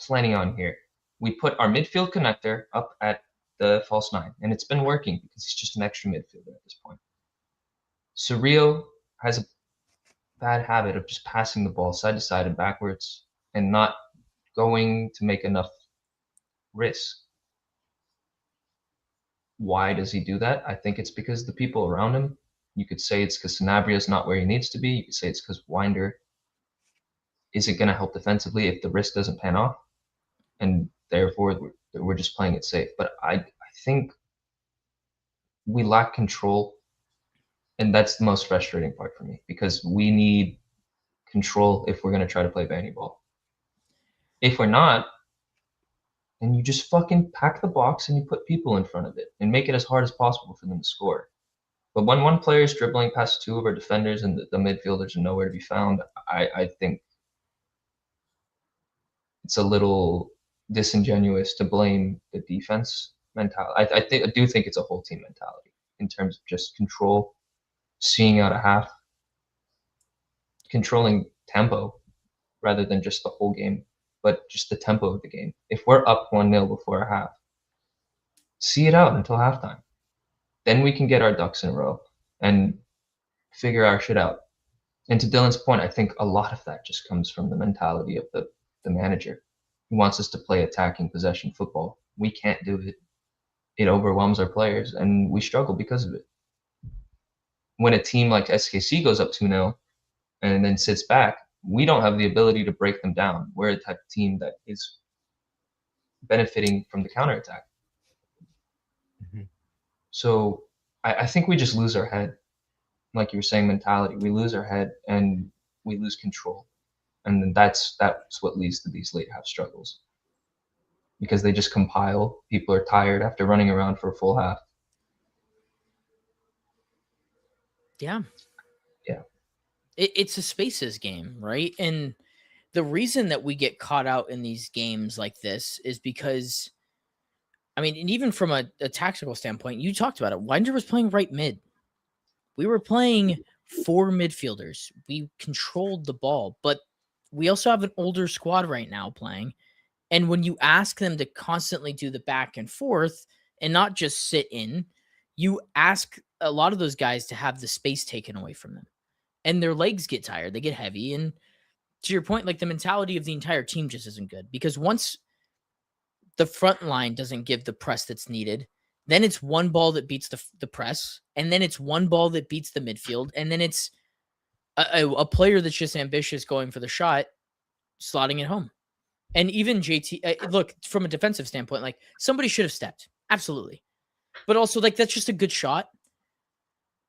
on here. We put our midfield connector up at the false nine, and it's been working because he's just an extra midfielder at this point. Surreal has a bad habit of just passing the ball side to side and backwards and not going to make enough risk. Why does he do that? I think it's because the people around him. You could say it's because Sanabria is not where he needs to be. You could say it's because Winder isn't going to help defensively if the risk doesn't pan off. And therefore, we're just playing it safe. But I think we lack control. And that's the most frustrating part for me because we need control if we're going to try to play bandy ball. If we're not, then you just fucking pack the box and you put people in front of it and make it as hard as possible for them to score. But when one player is dribbling past two of our defenders and the midfielders are nowhere to be found, I think it's a little disingenuous to blame the defense mentality. I do think it's a whole team mentality in terms of just control, seeing out a half, controlling tempo rather than just the whole game, but just the tempo of the game. If we're up 1-0 before a half, see it out until halftime. Then we can get our ducks in a row and figure our shit out. And to Dylan's point, I think a lot of that just comes from the mentality of the manager. He wants us to play attacking possession football. We can't do it. It overwhelms our players, and we struggle because of it. When a team like SKC goes up 2-0 and then sits back, we don't have the ability to break them down. We're a type of team that is benefiting from the counterattack. Mhm. So I think we just lose our head. Like you were saying, mentality. We lose our head and we lose control. And then that's what leads to these late half struggles. Because they just compile. People are tired after running around for a full half. Yeah. Yeah. It's a spaces game, right? And the reason that we get caught out in these games like this is because, I mean, and even from a tactical standpoint, you talked about it. Winder was playing right mid. We were playing 4 midfielders. We controlled the ball, but we also have an older squad right now playing. And when you ask them to constantly do the back and forth and not just sit in, you ask a lot of those guys to have the space taken away from them. And their legs get tired, they get heavy. And to your point, like the mentality of the entire team just isn't good because once the front line doesn't give the press that's needed, then it's one ball that beats the press, and then it's one ball that beats the midfield, and then it's a player that's just ambitious going for the shot, slotting it home. And even JT, look, from a defensive standpoint, like somebody should have stepped. Absolutely. But also, like, that's just a good shot.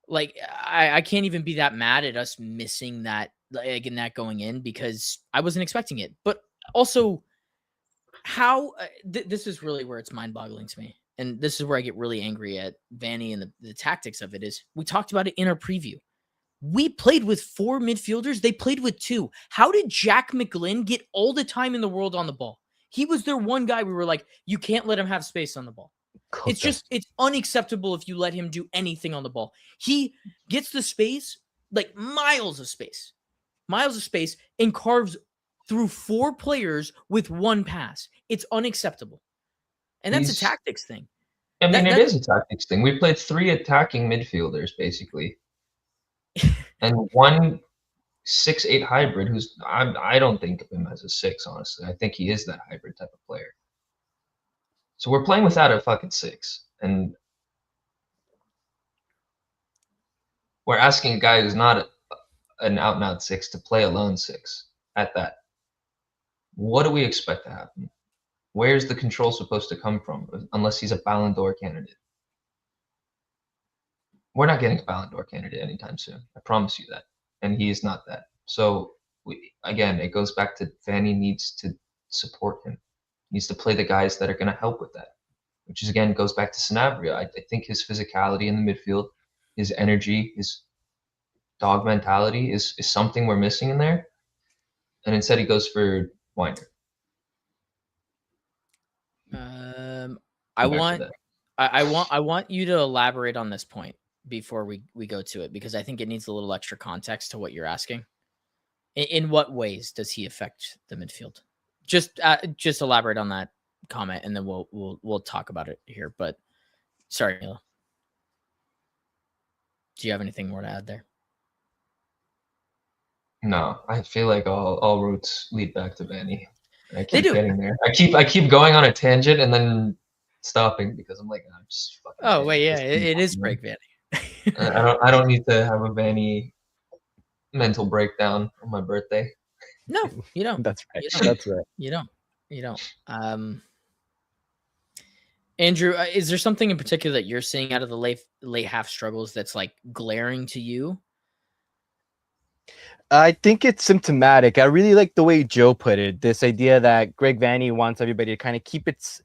Like, I can't even be that mad at us missing that, like, in that going in because I wasn't expecting it. But also, how this is really where it's mind-boggling to me. And this is where I get really angry at Vanney and the tactics of it is we talked about it in our preview. We played with 4 midfielders. They played with 2. How did Jack McGlynn get all the time in the world on the ball? He was their one guy we were like, you can't let him have space on the ball. It's just, it's unacceptable if you let him do anything on the ball. He gets the space, like miles of space, and carves through 4 players with 1 pass. It's unacceptable. And that's a He's- tactics thing. I mean, it that's- is a tactics thing. We played 3 attacking midfielders basically, and one 6'8" hybrid. Who's I don't think of him as a 6. Honestly, I think he is that hybrid type of player. So we're playing without a fucking 6, and we're asking a guy who's not an out and out 6 to play a lone 6 at that. What do we expect to happen? Where's the control supposed to come from? Unless he's a Ballon d'Or candidate. We're not getting a Ballon d'Or candidate anytime soon. I promise you that. And he is not that. So again, it goes back to Vanney needs to support him. He needs to play the guys that are going to help with that. Which is again goes back to Sanabria. I think his physicality in the midfield, his energy, his dog mentality is something we're missing in there. And instead he goes for Winder. I want you to elaborate on this point before we go to it, because I think it needs a little extra context to what you're asking. In what ways does he affect the midfield? Just elaborate on that comment, and then we'll talk about it here. But sorry, Mila. Do you have anything more to add there? No, I feel like all routes lead back to Vanney. I They keep do. getting there. I keep going on a tangent and then stopping because I'm like, I'm just fucking. Oh wait, yeah, it is Greg Vanney. I don't need to have a Vanney mental breakdown on my birthday. No, you don't. That's right. You don't. That's right. You don't. Andrew, is there something in particular that you're seeing out of the late half struggles that's like glaring to you? I think it's symptomatic. I really like the way Joe put it. This idea that Greg Vanney wants everybody to kind of keep it.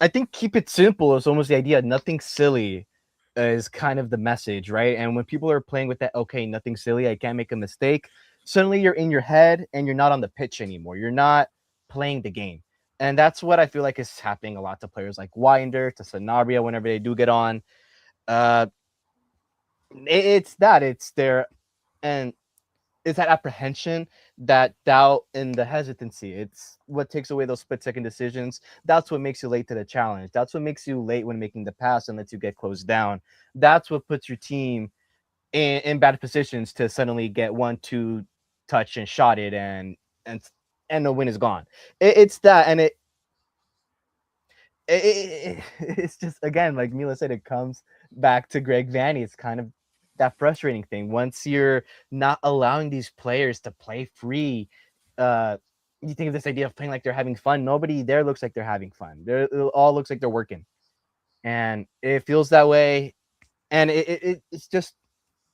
I think keep it simple is almost the idea. Nothing silly is kind of the message, right? And when people are playing with that, okay, nothing silly, I can't make a mistake. Suddenly you're in your head and you're not on the pitch anymore. You're not playing the game. And that's what I feel like is happening a lot to players like Winder, to Sanabria whenever they do get on. It's there, and it's that apprehension, that doubt, and the hesitancy. It's what takes away those split-second decisions. That's what makes you late to the challenge. That's what makes you late when making the pass and lets you get closed down. That's what puts your team in bad positions to suddenly get 1-2 touch and shot it, and the win is gone. It's that, and it's just, again, like Mila said, it comes back to Greg Vanney. It's kind of that frustrating thing. Once you're not allowing these players to play free, you think of this idea of playing like they're having fun. Nobody there looks like they're having fun. It all looks like they're working, and it feels that way. And it's just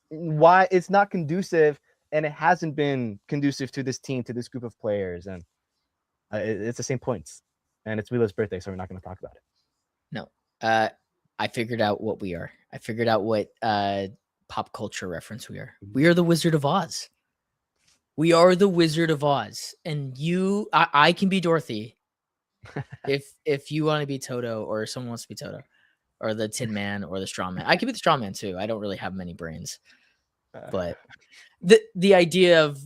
why it's not conducive, and it hasn't been conducive to this team, to this group of players. And it's the same points. And it's Mila's birthday, so we're not going to talk about it. No. I figured out what we are. I figured out what pop culture reference we are. We are the Wizard of Oz. We are the Wizard of Oz. And I can be Dorothy if you want to be Toto, or someone wants to be Toto, or the Tin Man, or the Straw Man. I can be the Straw Man too. I don't really have many brains. But the idea of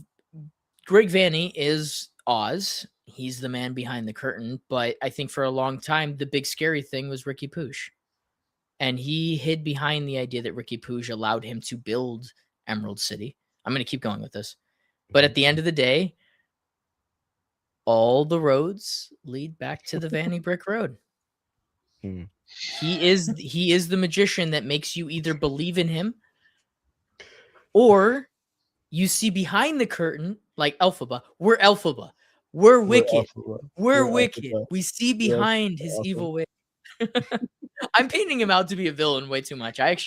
Greg Vanney is Oz. He's the man behind the curtain. But I think for a long time, the big scary thing was Ricky Puig. And he hid behind the idea that Ricky Puig allowed him to build Emerald City. I'm going to keep going with this. But at the end of the day, all the roads lead back to the Vanney Brick Road. He is the magician that makes you either believe in him, or you see behind the curtain, like Elphaba. We're Elphaba. We're wicked. We're wicked. Elphaba. We see behind his evil way. I'm painting him out to be a villain way too much. Greg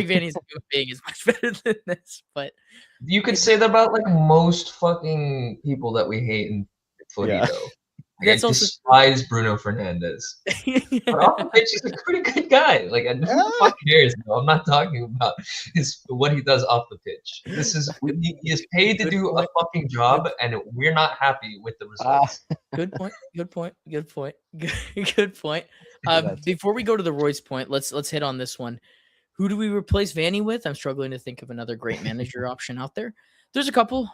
Vanney's human being is much better than this, but you could say that about like most fucking people that we hate in footy, though. Like, I despise Bruno Fernandes. But off the pitch, he's a pretty good guy. Like, who the fuck cares? No, I'm not talking about what he does off the pitch. He is paid to do a fucking job, and we're not happy with the results. Good point. Before we go to the Royce point, let's hit on this one. Who do we replace Vanney with? I'm struggling to think of another great manager option out there. There's a couple.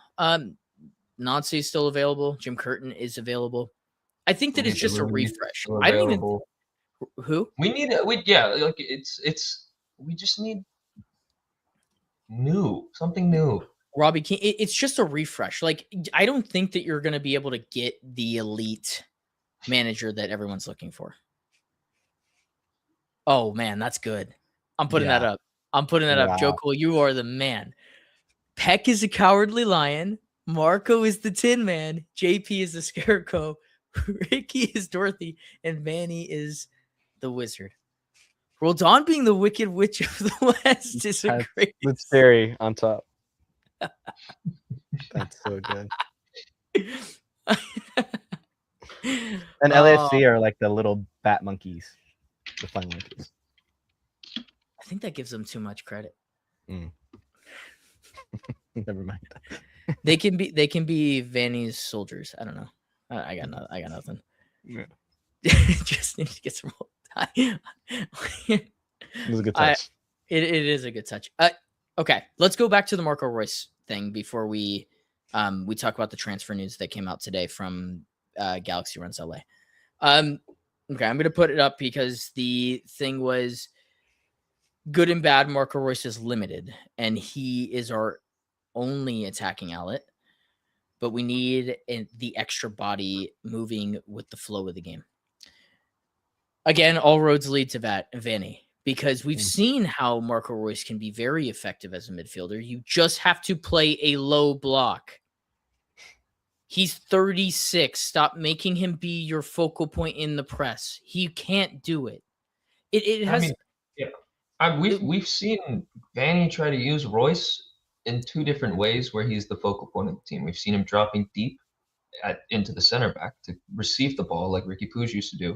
Nazi is still available. Jim Curtin is available. I think that it's just a refresh. Who? We need we just need something new. Robbie King. It's just a refresh. Like, I don't think that you're going to be able to get the elite manager that everyone's looking for. Oh man, that's good. I'm putting that up. Joe Wow. Cole, you are the man. Peck is a cowardly lion. Marco is the Tin Man. JP is the Scarecrow. Ricky is Dorothy. And Vanney is the Wizard. Roldan being the Wicked Witch of the West is a great. With Dari on top. That's so good. And LAFC are like the little bat monkeys, the fun monkeys. I think that gives them too much credit. Never mind. They can be Vanney's soldiers. I don't know. I got nothing. Yeah. Just need to get some. It was a good touch. It is a good touch. Okay, let's go back to the Marco Royce thing before we talk about the transfer news that came out today from Galaxy Runs LA. Okay, I'm gonna put it up because the thing was good and bad. Marco Royce is limited, and he is our only attacking outlet. But we need the extra body moving with the flow of the game. Again, all roads lead to Vanney, because we've seen how Marco Royce can be very effective as a midfielder. You just have to play a low block. He's 36. Stop making him be your focal point in the press. He can't do it. We've seen Vanney try to use Royce in two different ways where he's the focal point of the team. We've seen him dropping deep into the center back to receive the ball like Ricky Puig used to do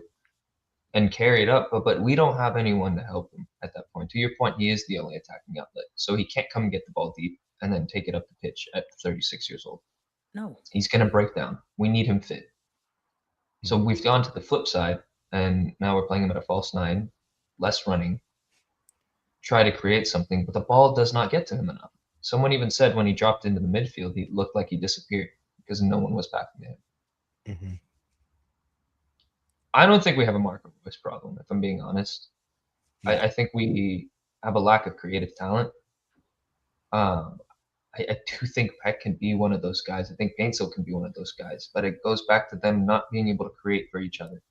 and carry it up, but we don't have anyone to help him at that point. To your point, he is the only attacking outlet, so he can't come and get the ball deep and then take it up the pitch at 36 years old. No. He's going to break down. We need him fit. So we've gone to the flip side, and now we're playing him at a false nine, less running, try to create something, but the ball does not get to him enough. Someone even said when he dropped into the midfield, he looked like he disappeared because no one was backing him. Mm-hmm. I don't think we have a Marco Royce problem, if I'm being honest. Yeah. I think we have a lack of creative talent. I do think Pec can be one of those guys. I think Painsil can be one of those guys. But it goes back to them not being able to create for each other.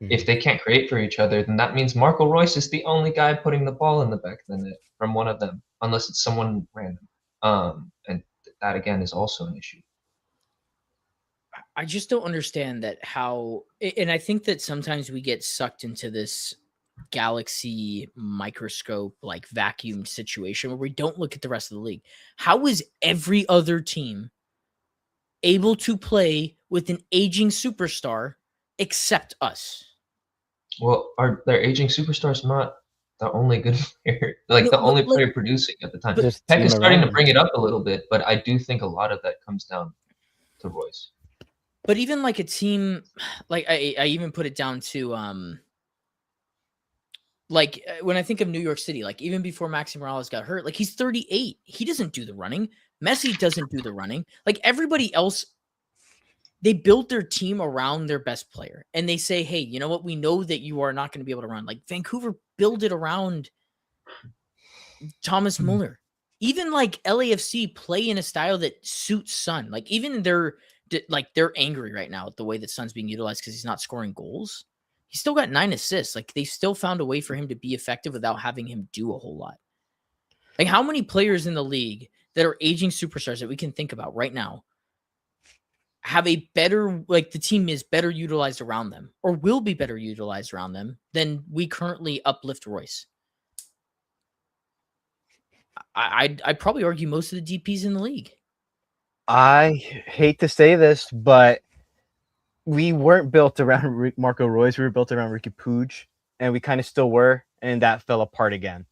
Mm-hmm. If they can't create for each other, then that means Marco Royce is the only guy putting the ball in the back of the net from one of them, unless it's someone random. And that, again, is also an issue. I just don't understand that how, and I think that sometimes we get sucked into this galaxy microscope, like vacuum situation where we don't look at the rest of the league. How is every other team able to play with an aging superstar except us? Well, their aging superstars not the only good player, the only player producing at the time. Pec is starting to bring it up a little bit, but I do think a lot of that comes down to Royce. But even like a team, like I even put it down to when I think of New York City, like even before Maxi Morales got hurt, like he's 38. He doesn't do the running. Messi doesn't do the running. Like everybody else, they build their team around their best player. And they say, hey, you know what? We know that you are not going to be able to run. Like Vancouver build it around Thomas Muller. Even like LAFC play in a style that suits Son. Like even they're angry right now at the way that Son's being utilized because he's not scoring goals. He's still got 9 assists. Like they still found a way for him to be effective without having him do a whole lot. Like how many players in the league that are aging superstars that we can think about right now have a better, like the team is better utilized around them or will be better utilized around them than we currently uplift Royce? I'd probably argue most of the DPs in the league. I hate to say this, but we weren't built around Marco Royce. We were built around Ricky Puig, and we kind of still were, and that fell apart again.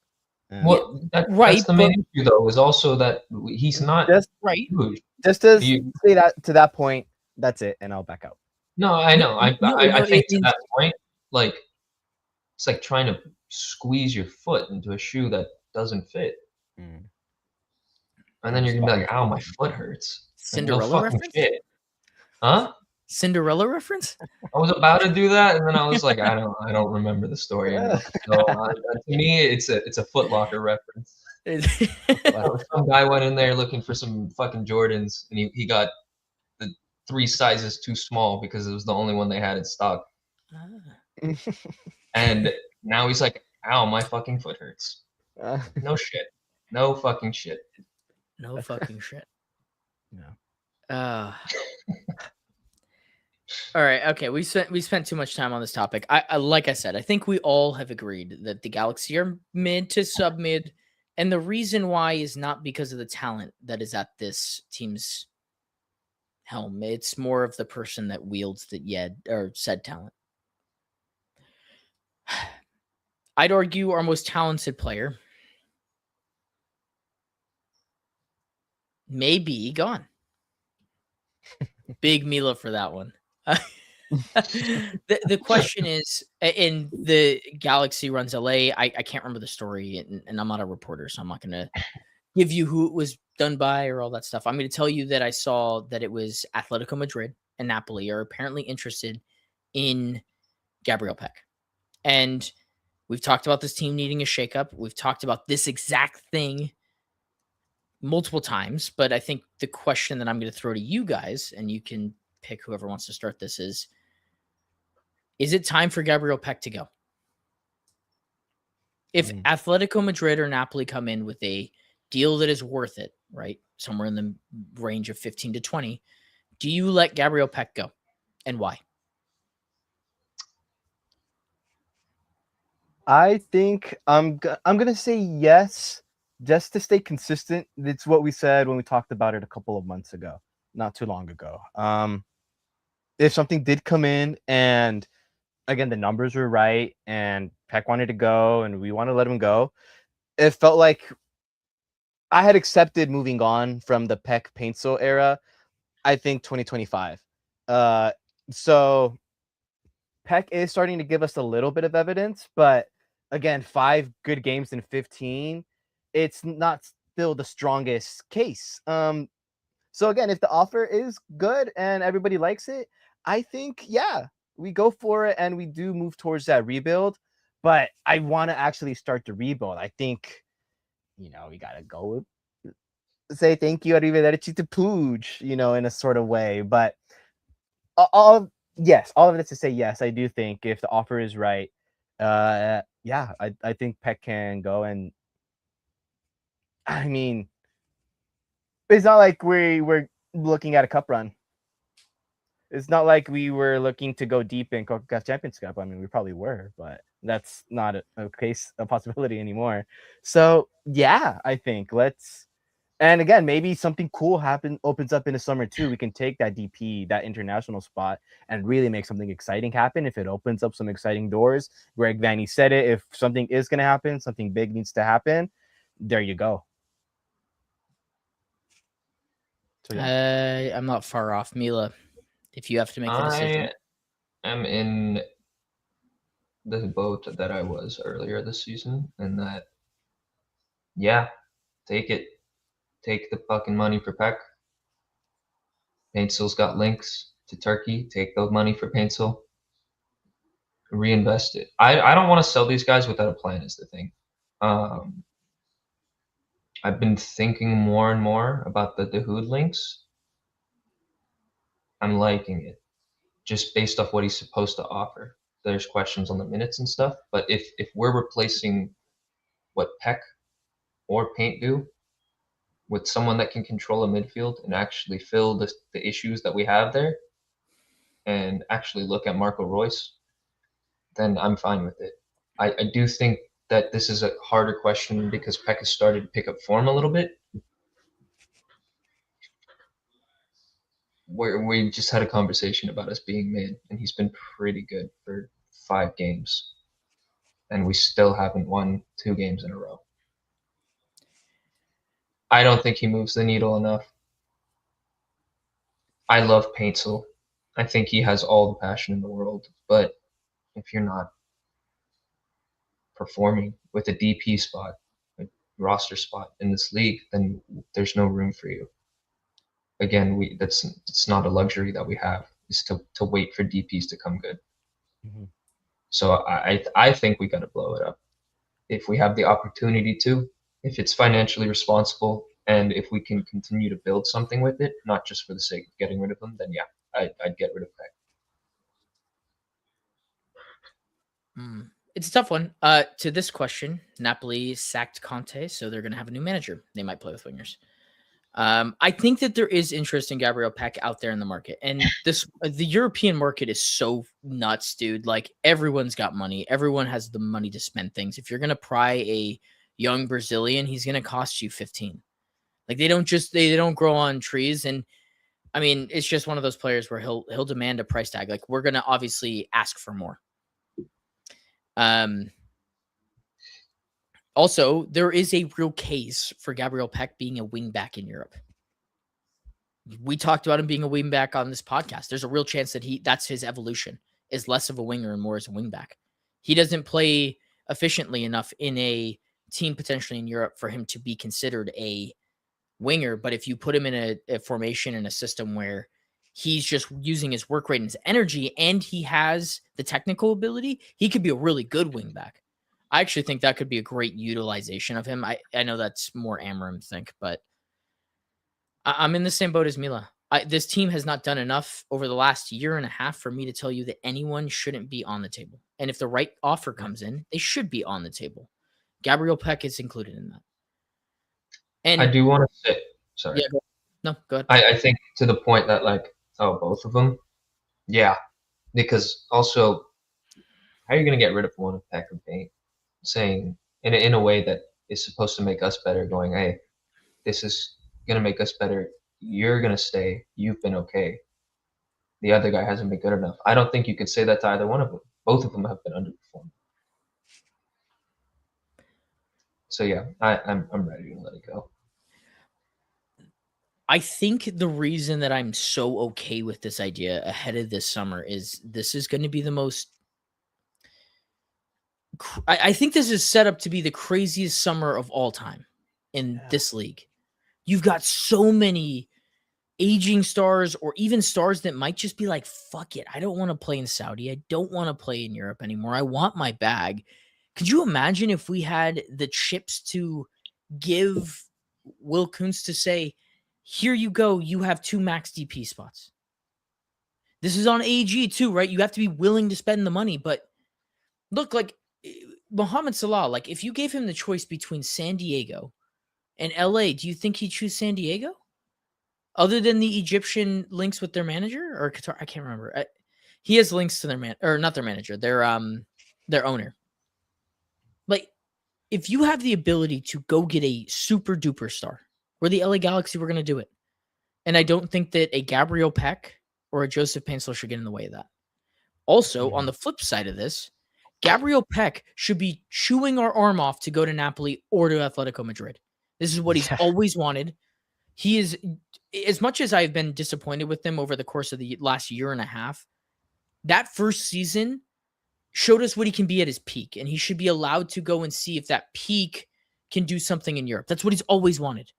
Well, that's the main issue, though, is also that he's not right. Puig. Just to say that to that point, that's it, and I'll back out. No, I know. I think to that point, like it's like trying to squeeze your foot into a shoe that doesn't fit. And then you're gonna be like, "Ow, my foot hurts." Cinderella reference? Huh? Cinderella reference? I was about to do that, and then I was like, I don't remember the story enough. So to me, it's a Foot Locker reference. Some guy went in there looking for some fucking Jordans, and he got the 3 sizes too small because it was the only one they had in stock. And now he's like, ow, my fucking foot hurts. No shit. No fucking shit. No fucking shit. No. All right. Okay. We spent too much time on this topic. I like I said, I think we all have agreed that the Galaxy are mid to sub mid, and the reason why is not because of the talent that is at this team's helm. It's more of the person that wields said talent. I'd argue our most talented player may be gone. Big Mila for that one. The question is, in the Galaxy runs LA, I can't remember the story, and I'm not a reporter, so I'm not going to give you who it was done by or all that stuff. I'm going to tell you that I saw that it was Atletico Madrid and Napoli are apparently interested in Gabriel Pec. And we've talked about this team needing a shakeup. We've talked about this exact thing multiple times, but I think the question that I'm going to throw to you guys, and you can pick whoever wants to start this, is it time for Gabriel Pec to go? If Atletico Madrid or Napoli come in with a deal that is worth it, right, somewhere in the range of 15 to 20, do you let Gabriel Pec go, and why? I think I'm gonna say yes, just to stay consistent. It's what we said when we talked about it a couple of months ago, not too long ago. If something did come in and again the numbers were right and Peck wanted to go and we want to let him go, it felt like I had accepted moving on from the Peck Paintsel era. I think 2025. So Peck is starting to give us a little bit of evidence, but again, 5 good games in 15, it's not still the strongest case. So again, if the offer is good and everybody likes it, I think, yeah, we go for it and we do move towards that rebuild. But I want to actually start the rebuild. I think, we got to go say thank you, arrivederci to Pooj, in a sort of way. But all of it to say yes, I do think if the offer is right, I think Peck can go. And I mean, it's not like we're looking at a cup run. It's not like we were looking to go deep in CONCACAF Champions Cup. I mean, we probably were, but that's not a possibility anymore. So yeah, I think let's. And again, maybe something cool opens up in the summer too. We can take that DP, that international spot, and really make something exciting happen. If it opens up some exciting doors, Greg Vanney said it. If something is going to happen, something big needs to happen. There you go. So, yeah. I'm not far off, Mila. If you have to make the decision, I am in the boat that I was earlier this season, and that, yeah, take it. Take the fucking money for Peck. Paintsel's got links to Turkey. Take the money for Paintsel. Reinvest it. I don't want to sell these guys without a plan is the thing. I've been thinking more and more about the Dahoud links. I'm liking it, just based off what he's supposed to offer. There's questions on the minutes and stuff, but if we're replacing what Peck or Paint do with someone that can control a midfield and actually fill the issues that we have there, and actually look at Marco Reus, then I'm fine with it. I do think that this is a harder question because Peck has started to pick up form a little bit. We just had a conversation about us being mid, and he's been pretty good for 5 games. And we still haven't won 2 games in a row. I don't think he moves the needle enough. I love Paintsel. I think he has all the passion in the world, but if you're not performing with a DP spot, a roster spot in this league, then there's no room for you. Again, it's not a luxury that we have. is to wait for DPs to come good. Mhm. So I think we got to blow it up if we have the opportunity to, if it's financially responsible, and if we can continue to build something with it, not just for the sake of getting rid of them. Then yeah, I'd get rid of Pec. It's a tough one. To this question, Napoli sacked Conte, so they're going to have a new manager. They might play with wingers. I think that there is interest in Gabriel Pec out there in the market, and the European market is so nuts, dude. Like everyone's got money, everyone has the money to spend things. If you're gonna pry a young Brazilian, he's gonna cost you 15. Like they don't grow on trees, and I mean it's just one of those players where he'll demand a price tag. Like we're gonna obviously ask for more. Also, there is a real case for Gabriel Pec being a wingback in Europe. We talked about him being a wingback on this podcast. There's a real chance that that's his evolution, is less of a winger and more as a wingback. He doesn't play efficiently enough in a team potentially in Europe for him to be considered a winger. But if you put him in a formation and a system where he's just using his work rate and his energy and he has the technical ability, he could be a really good wingback. I actually think that could be a great utilization of him. I know that's more Amarim think, but I'm in the same boat as Mila. This team has not done enough over the last year and a half for me to tell you that anyone shouldn't be on the table. And if the right offer comes in, they should be on the table. Gabriel Pec is included in that. And I do want to say, sorry. Yeah, no, go ahead. I think to the point that both of them, yeah, because also, how are you going to get rid of one of Pec and Paint? Saying in a way that is supposed to make us better, going, hey, this is going to make us better. You're going to stay. You've been okay. The other guy hasn't been good enough. I don't think you could say that to either one of them. Both of them have been underperforming. So yeah, I'm ready to let it go. I think the reason that I'm so okay with this idea ahead of this summer is this is going to be the most. I think this is set up to be the craziest summer of all time in this league. You've got so many aging stars or even stars that might just be like, fuck it. I don't want to play in Saudi. I don't want to play in Europe anymore. I want my bag. Could you imagine if we had the chips to give Will Kuntz to say, here you go. You have 2 max DP spots. This is on AG too, right? You have to be willing to spend the money. But look, like Mohamed Salah, like if you gave him the choice between San Diego and LA, do you think he'd choose San Diego? Other than the Egyptian links with their manager or Qatar, I can't remember. He has links to their not their manager, their owner. Like, if you have the ability to go get a super duper star, we're the LA Galaxy, we're gonna do it. And I don't think that a Gabriel Pec or a Joseph Paintsel should get in the way of that. Also, on the flip side of this, Gabriel Pec should be chewing our arm off to go to Napoli or to Atletico Madrid. This is what he's always wanted. He is, as much as I've been disappointed with him over the course of the last year and a half, that first season showed us what he can be at his peak, and he should be allowed to go and see if that peak can do something in Europe. That's what he's always wanted.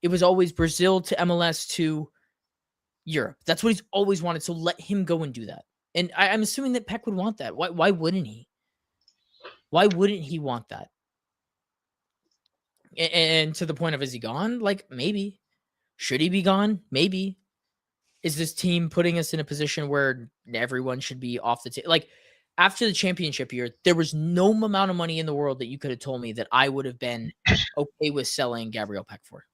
It was always Brazil to MLS to Europe. That's what he's always wanted, so let him go and do that. And I'm assuming that Pec would want that. Why wouldn't he? Why wouldn't he want that? And to the point of, is he gone? Like, maybe. Should he be gone? Maybe. Is this team putting us in a position where everyone should be off the table? Like, after the championship year, there was no amount of money in the world that you could have told me that I would have been okay with selling Gabriel Pec for.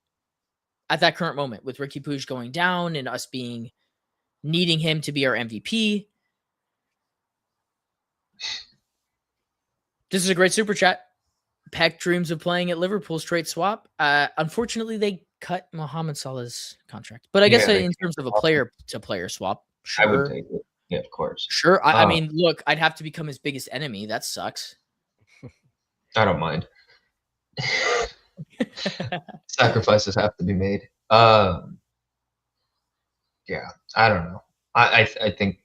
At that current moment, with Ricky Puig going down and us needing him to be our MVP. This is a great super chat. Pec dreams of playing at Liverpool straight swap. Unfortunately, they cut Mohamed Salah's contract. But I guess in terms of a player-to-player swap, sure. I would take it. Yeah, of course. Sure. I mean, look, I'd have to become his biggest enemy. That sucks. I don't mind. Sacrifices have to be made. Yeah, I don't know. I think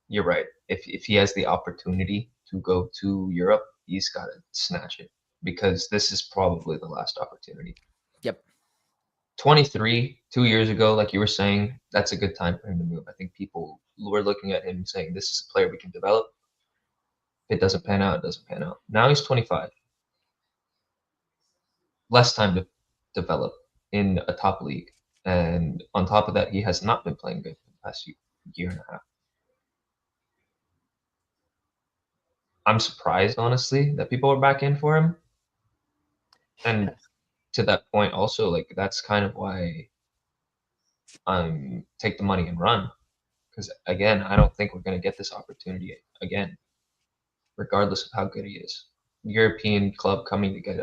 you're right. If he has the opportunity to go to Europe, he's got to snatch it because this is probably the last opportunity. Yep. 23, 2 years ago, like you were saying, that's a good time for him to move. I think people were looking at him saying, this is a player we can develop. If it doesn't pan out, it doesn't pan out. Now he's 25. Less time to develop in a top league. And on top of that, he has not been playing good for the past year and a half. I'm surprised, honestly, that people are back in for him. And to that point, also, like, that's kind of why take the money and run. Because, again, I don't think we're going to get this opportunity again, regardless of how good he is. European club coming to get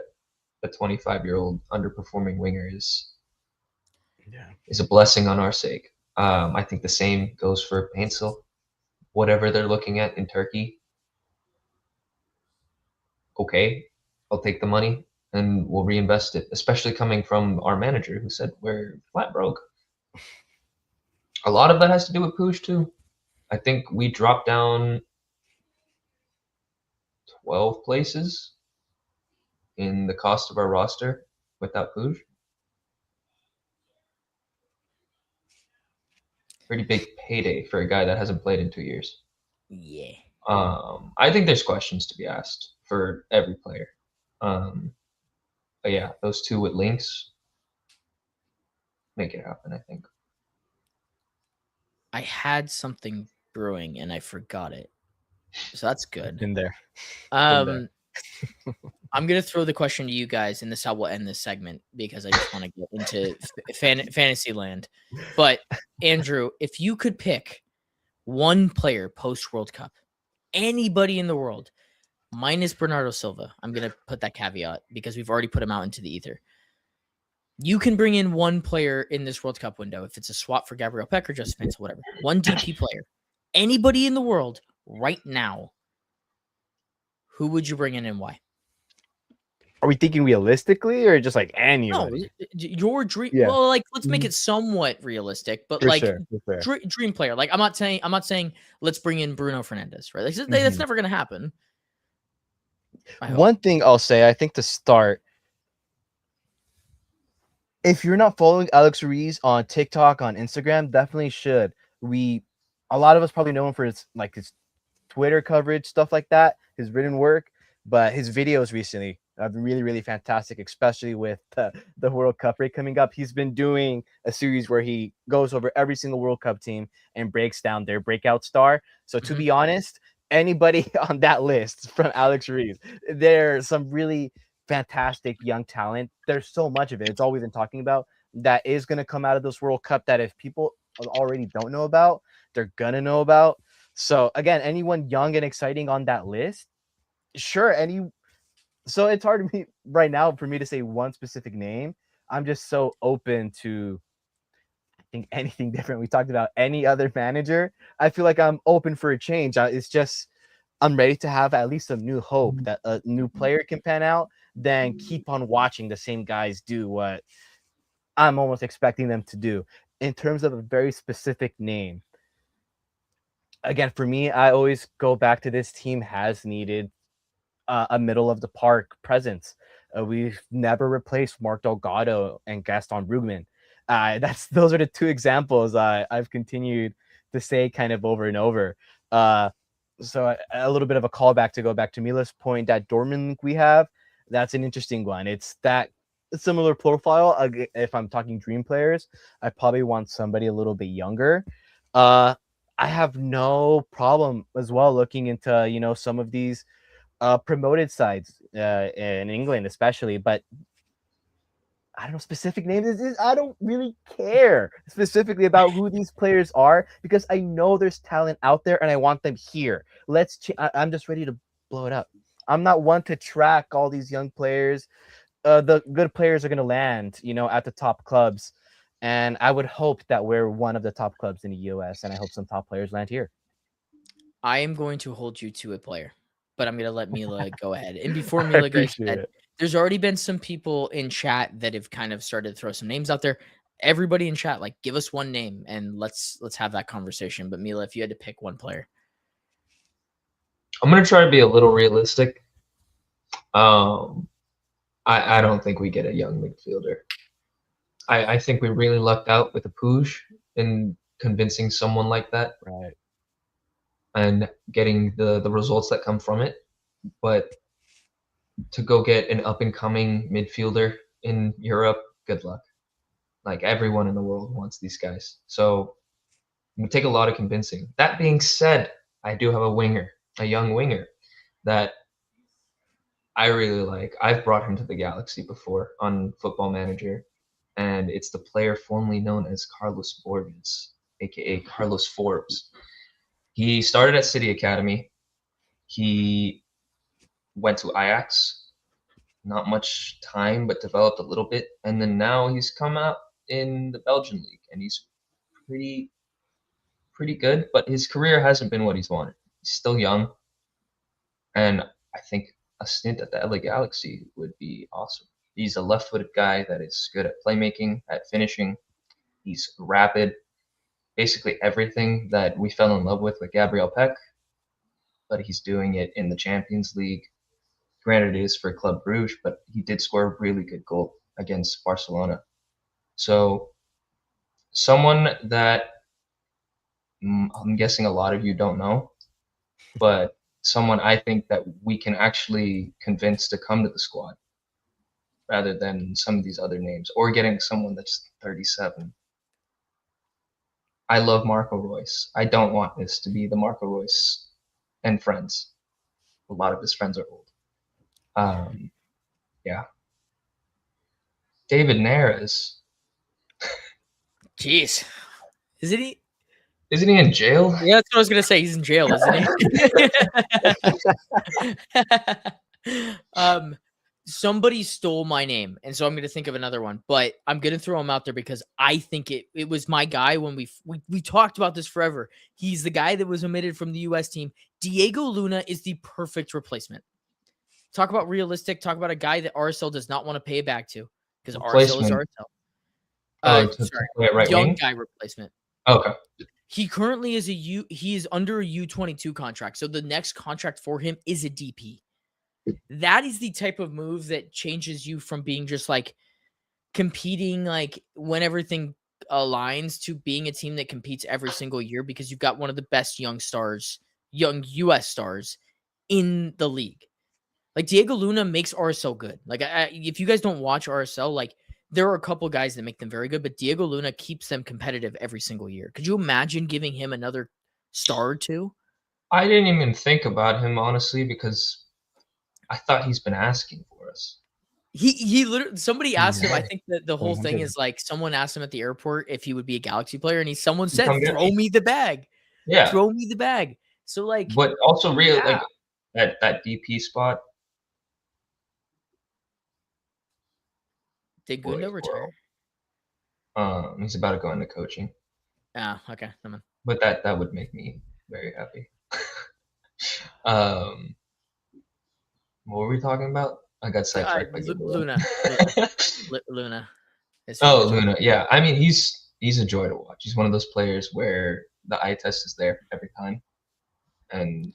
a 25-year-old underperforming winger is a blessing on our sake. I think the same goes for Pencil. Whatever they're looking at in Turkey, okay, I'll take the money and we'll reinvest it, especially coming from our manager who said we're flat broke. A lot of that has to do with Puig too. I think we dropped down 12 places in the cost of our roster without Puig. Pretty big payday for a guy that hasn't played in 2 years. Yeah. I think there's questions to be asked for every player. But yeah, those two with links make it happen, I think. I had something brewing and I forgot it. So that's good. Been there. I'm gonna throw the question to you guys, and this is how we'll end this segment because I just want to get into fantasy land. But Andrew, if you could pick one player post World Cup, anybody in the world, minus Bernardo Silva, I'm gonna put that caveat because we've already put him out into the ether. You can bring in one player in this World Cup window if it's a swap for Gabriel Pec or Justin Pencil, whatever. One DP player, anybody in the world right now. Who would you bring in and why? Are we thinking realistically or just like anybody? No, your dream. Yeah. Well, like let's make it somewhat realistic, but For like sure, for sure. dream player. Like I'm not saying let's bring in Bruno Fernandes, right? Like, that's never gonna happen. One thing I'll say, I think to start, if you're not following Alex Ruiz on TikTok, on Instagram, definitely should. A lot of us probably know him for his Twitter coverage, stuff like that, his written work, but his videos recently have been really, really fantastic, especially with the World Cup break coming up. He's been doing a series where he goes over every single World Cup team and breaks down their breakout star. So to be honest, anybody on that list from Alex Ruiz, there's some really fantastic young talent. There's so much of it. It's all we've been talking about that is going to come out of this World Cup that if people already don't know about, they're going to know about. So again, anyone young and exciting on that list, sure. So it's hard to me right now for me to say one specific name. I'm just so open to, I think, anything different. We talked about any other manager. I feel like I'm open for a change. It's just I'm ready to have at least some new hope that a new player can pan out, then keep on watching the same guys do what I'm almost expecting them to do. In terms of a very specific name, again, for me, I always go back to this team has needed a middle of the park presence. We've never replaced Mark Delgado and Gaston Brugman. Those are the two examples I've continued to say kind of over and over. So a little bit of a callback to go back to Mila's point, that Dortmund link we have, that's an interesting one. It's that similar profile. If I'm talking dream players, I probably want somebody a little bit younger. I have no problem as well looking into, some of these promoted sides in England, especially, but I don't know specific names. I don't really care specifically about who these players are because I know there's talent out there and I want them here. I'm just ready to blow it up. I'm not one to track all these young players. The good players are going to land, at the top clubs. And I would hope that we're one of the top clubs in the US, and I hope some top players land here. I am going to hold you to a player, but I'm going to let Mila go ahead. And before Mila goes ahead, there's already been some people in chat that have kind of started to throw some names out there. Everybody in chat, like, give us one name and let's have that conversation. But Mila, if you had to pick one player. I'm going to try to be a little realistic. I don't think we get a young midfielder. I think we really lucked out with the Puig in convincing someone like that Right. and getting the results that come from it. But to go get an up and coming midfielder in Europe, good luck. Like everyone in the world wants these guys. So it would take a lot of convincing. That being said, I do have a young winger that I really like. I've brought him to the Galaxy before on Football Manager, and it's the player formerly known as Carlos Borges, aka Carlos Forbes. He started at City Academy. He went to Ajax, not much time, but developed a little bit, and then now he's come out in the Belgian league, and he's pretty good. But his career hasn't been what he's wanted. He's still young, and I think a stint at the LA Galaxy would be awesome. He's a left-footed guy that is good at playmaking, at finishing. He's rapid, basically everything that we fell in love with Gabriel Pec, but he's doing it in the Champions League. Granted, it is for Club Brugge, but he did score a really good goal against Barcelona. So someone that I'm guessing a lot of you don't know, but someone I think that we can actually convince to come to the squad rather than some of these other names, or getting someone that's 37. I love Marco Reus. I don't want this to be the Marco Reus and friends. A lot of his friends are old. Yeah. David Neres. Jeez. Isn't he? Isn't he in jail? Yeah, that's what I was gonna say. He's in jail, isn't he? Somebody stole my name, and so I'm gonna think of another one, but I'm gonna throw him out there because I think it was my guy when we talked about this forever. He's the guy that was omitted from the US team. Diego Luna is the perfect replacement. Talk about realistic, talk about a guy that RSL does not want to pay back to because RSL is RSL. Sorry, right young wing? guy replacement. Okay. He currently is he is under a U22 contract. So the next contract for him is a DP. That is the type of move that changes you from being just like competing like when everything aligns to being a team that competes every single year because you've got one of the best young US stars in the league. Like Diego Luna makes RSL good. Like if you guys don't watch RSL, like there are a couple guys that make them very good, but Diego Luna keeps them competitive every single year. Could you imagine giving him another star or two? I didn't even think about him, honestly, because I thought he's been asking for us. He literally, somebody asked him, I think that the whole thing is like someone asked him at the airport if he would be a Galaxy player, and someone said, throw me the bag. Yeah. Throw me the bag. So like, but also really like that DP spot. Did Gundo retire? He's about to go into coaching. Ah, okay. But that would make me very happy. What were we talking about? I got sidetracked by Luna. Luna. Oh, Luna. Yeah. I mean, he's a joy to watch. He's one of those players where the eye test is there every time. And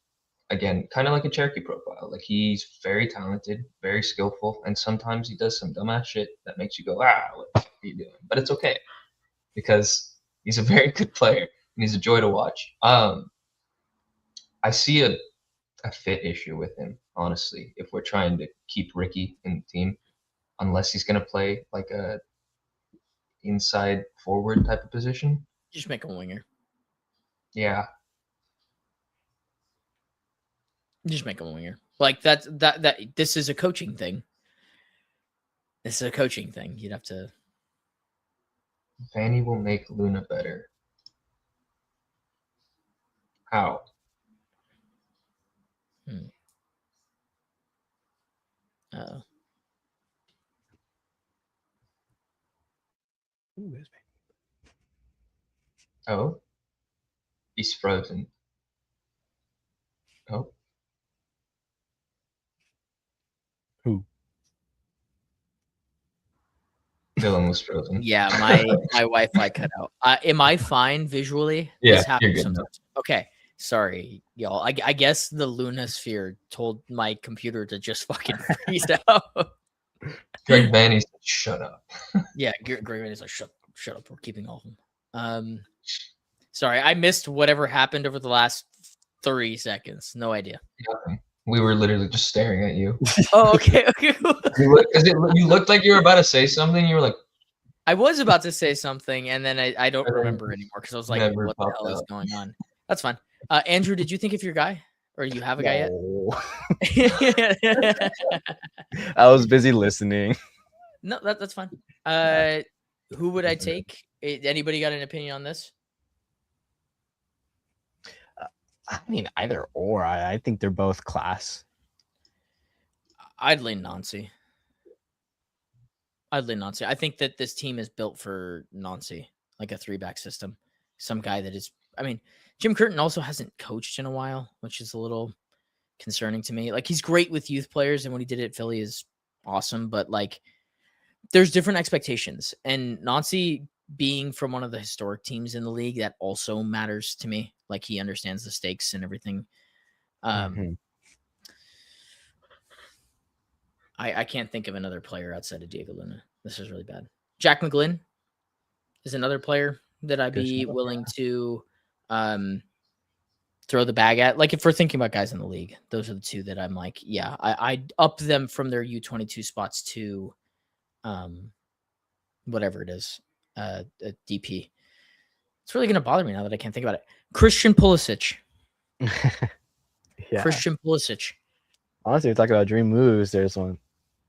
again, kind of like a Cherokee profile. Like he's very talented, very skillful, and sometimes he does some dumbass shit that makes you go, what the fuck are you doing? But it's okay because he's a very good player and he's a joy to watch. I see a fit issue with him, honestly, if we're trying to keep Ricky in the team, unless he's going to play like a inside forward type of position. Just make him a winger. Yeah. Just make him a winger. Like that this is a coaching thing. This is a coaching thing. You'd have to. Vanney will make Luna better. How? Oh, he's frozen. Oh. Who? Dylan was frozen. Yeah, my Wi-Fi cut out. Am I fine visually? Yeah, This happens you're good sometimes. Okay, sorry, y'all. I guess the Luna sphere told my computer to just fucking freeze out. Greg Vanney's Shut up. Yeah, Greg Vanney's like, shut up. We're keeping all of them. Sorry, I missed whatever happened over the last 30 seconds. No idea. Nothing. We were literally just staring at you. Oh, okay. You looked like you were about to say something. You were like, I was about to say something, and then I don't And then remember anymore because I was like, never what the popped hell is out. going on? That's fine. Andrew, did you think of your guy? Or you have a guy No. yet? I was busy listening. No, that's fine. Who would I take? Anybody got an opinion on this? I mean, either or. I think they're both class. I'd lean Nancy. I think that this team is built for Nancy, like a 3-back system. Some guy that is, I mean, Jim Curtin also hasn't coached in a while, which is a little concerning to me. Like, he's great with youth players, and what he did at Philly is awesome, but like, there's different expectations. And Nancy being from one of the historic teams in the league, that also matters to me. Like, he understands the stakes and everything. I can't think of another player outside of Diego Luna. This is really bad. Jack McGlynn is another player that I'd be willing to throw the bag at. Like, if we're thinking about guys in the league, those are the two that I'm like, yeah, I'd up them from their U22 spots to whatever it is, a DP. It's really going to bother me now that I can't think about it. Christian Pulisic. Yeah. Christian Pulisic. Honestly, we're talking about dream moves. There's one.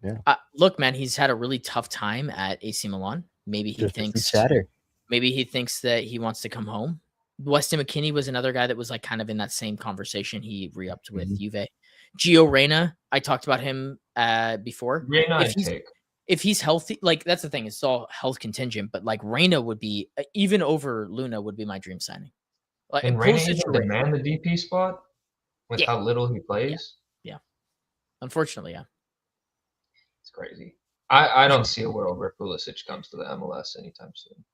Yeah. Look, man, he's had a really tough time at AC Milan. Maybe he thinks that he wants to come home. Weston McKennie was another guy that was like kind of in that same conversation. He re-upped with Juve. Gio Reyna, I talked about him before. Reyna, if he's healthy, like, that's the thing, it's all health contingent, but like Reyna would be, even over Luna, would be my dream signing. Like, and Reyna even demand the DP spot with how little he plays. Yeah. Unfortunately, yeah. It's crazy. I don't see a world where Pulisic comes to the MLS anytime soon.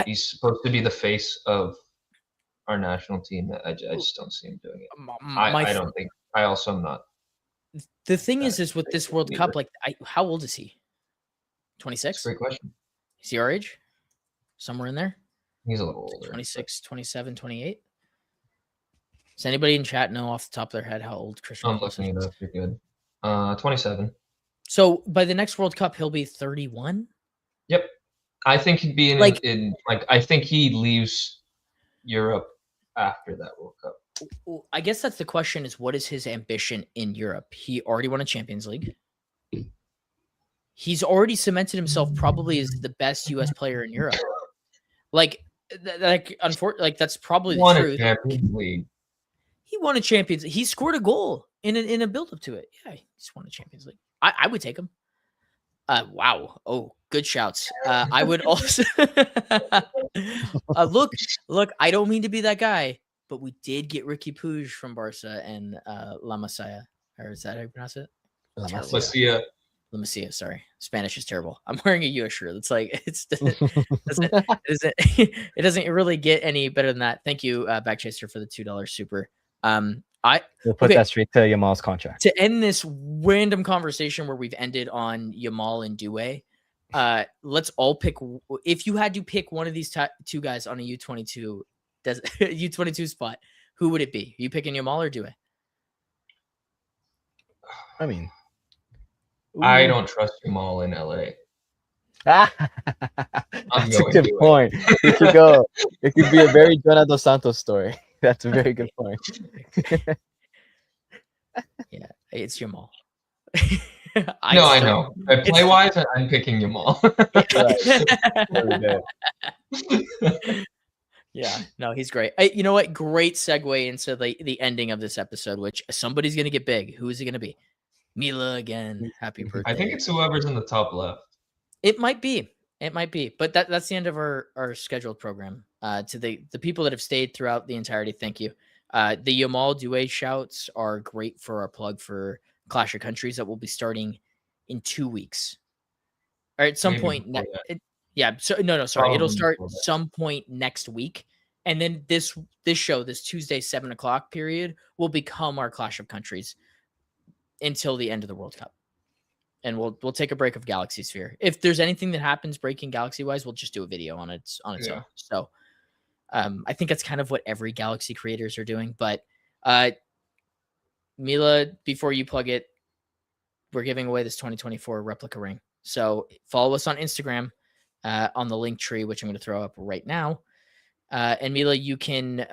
He's supposed to be the face of our national team. I just don't see him doing it. I don't think. I also am not. The thing is with this World Cup, like, how old is he? 26? Great question. Is he our age? Somewhere in there? He's a little older. 26, 27, 28? Does anybody in chat know off the top of their head how old Christian I'm looking it up. You're good. 27. So by the next World Cup, he'll be 31? Yep. I think he'd be in I think he leaves Europe after that World Cup. I guess that's the question, is what is his ambition in Europe? He already won a Champions League. He's already cemented himself probably as the best U.S. player in Europe. Unfortunately, that's probably the truth. Champions League. He won a Champions League. He scored a goal in a build-up to it. Yeah, he just won a Champions League. I would take him. Wow. Oh, good shouts. I would also look, I don't mean to be that guy, but we did get Ricky Puig from Barca and La Masia. Or is that how you pronounce it? La Masia, sorry. Spanish is terrible. I'm wearing a US shirt. It's like it doesn't really get any better than that. Thank you, Backchaser, for the $2 super. We'll put that straight to Yamal's contract. To end this random conversation where we've ended on Yamal and Doué, let's all pick. If you had to pick one of these two guys on a U22 U22 spot, who would it be? Are you picking Yamal or Doué? I mean, I don't trust Yamal in LA. That's a good point. It could go. It could be a very Jonah Dos Santos story. That's a very good point. Yeah, it's Yamal. I know. Play wise, I'm picking Yamal. Yeah, no, he's great. You know what? Great segue into the ending of this episode, which somebody's going to get big. Who is it going to be? Mila again. Happy birthday. I think it's whoever's in the top left. It might be. But that's the end of our scheduled program. To the people that have stayed throughout the entirety, thank you. The Yamal Doué shouts are great for our plug for Clash of Countries that will be starting in 2 weeks. Or at some point. Sorry. It'll start some point next week. And then this show, this Tuesday 7:00 period, will become our Clash of Countries until the end of the World Cup. and we'll take a break of Galaxy Sphere. If there's anything that happens breaking Galaxy wise, we'll just do a video on its Yeah. own. So I think that's kind of what every Galaxy creators are doing. But Mila, before you plug it, we're giving away this 2024 replica ring. So follow us on Instagram on the link tree, which I'm going to throw up right now. And Mila, you can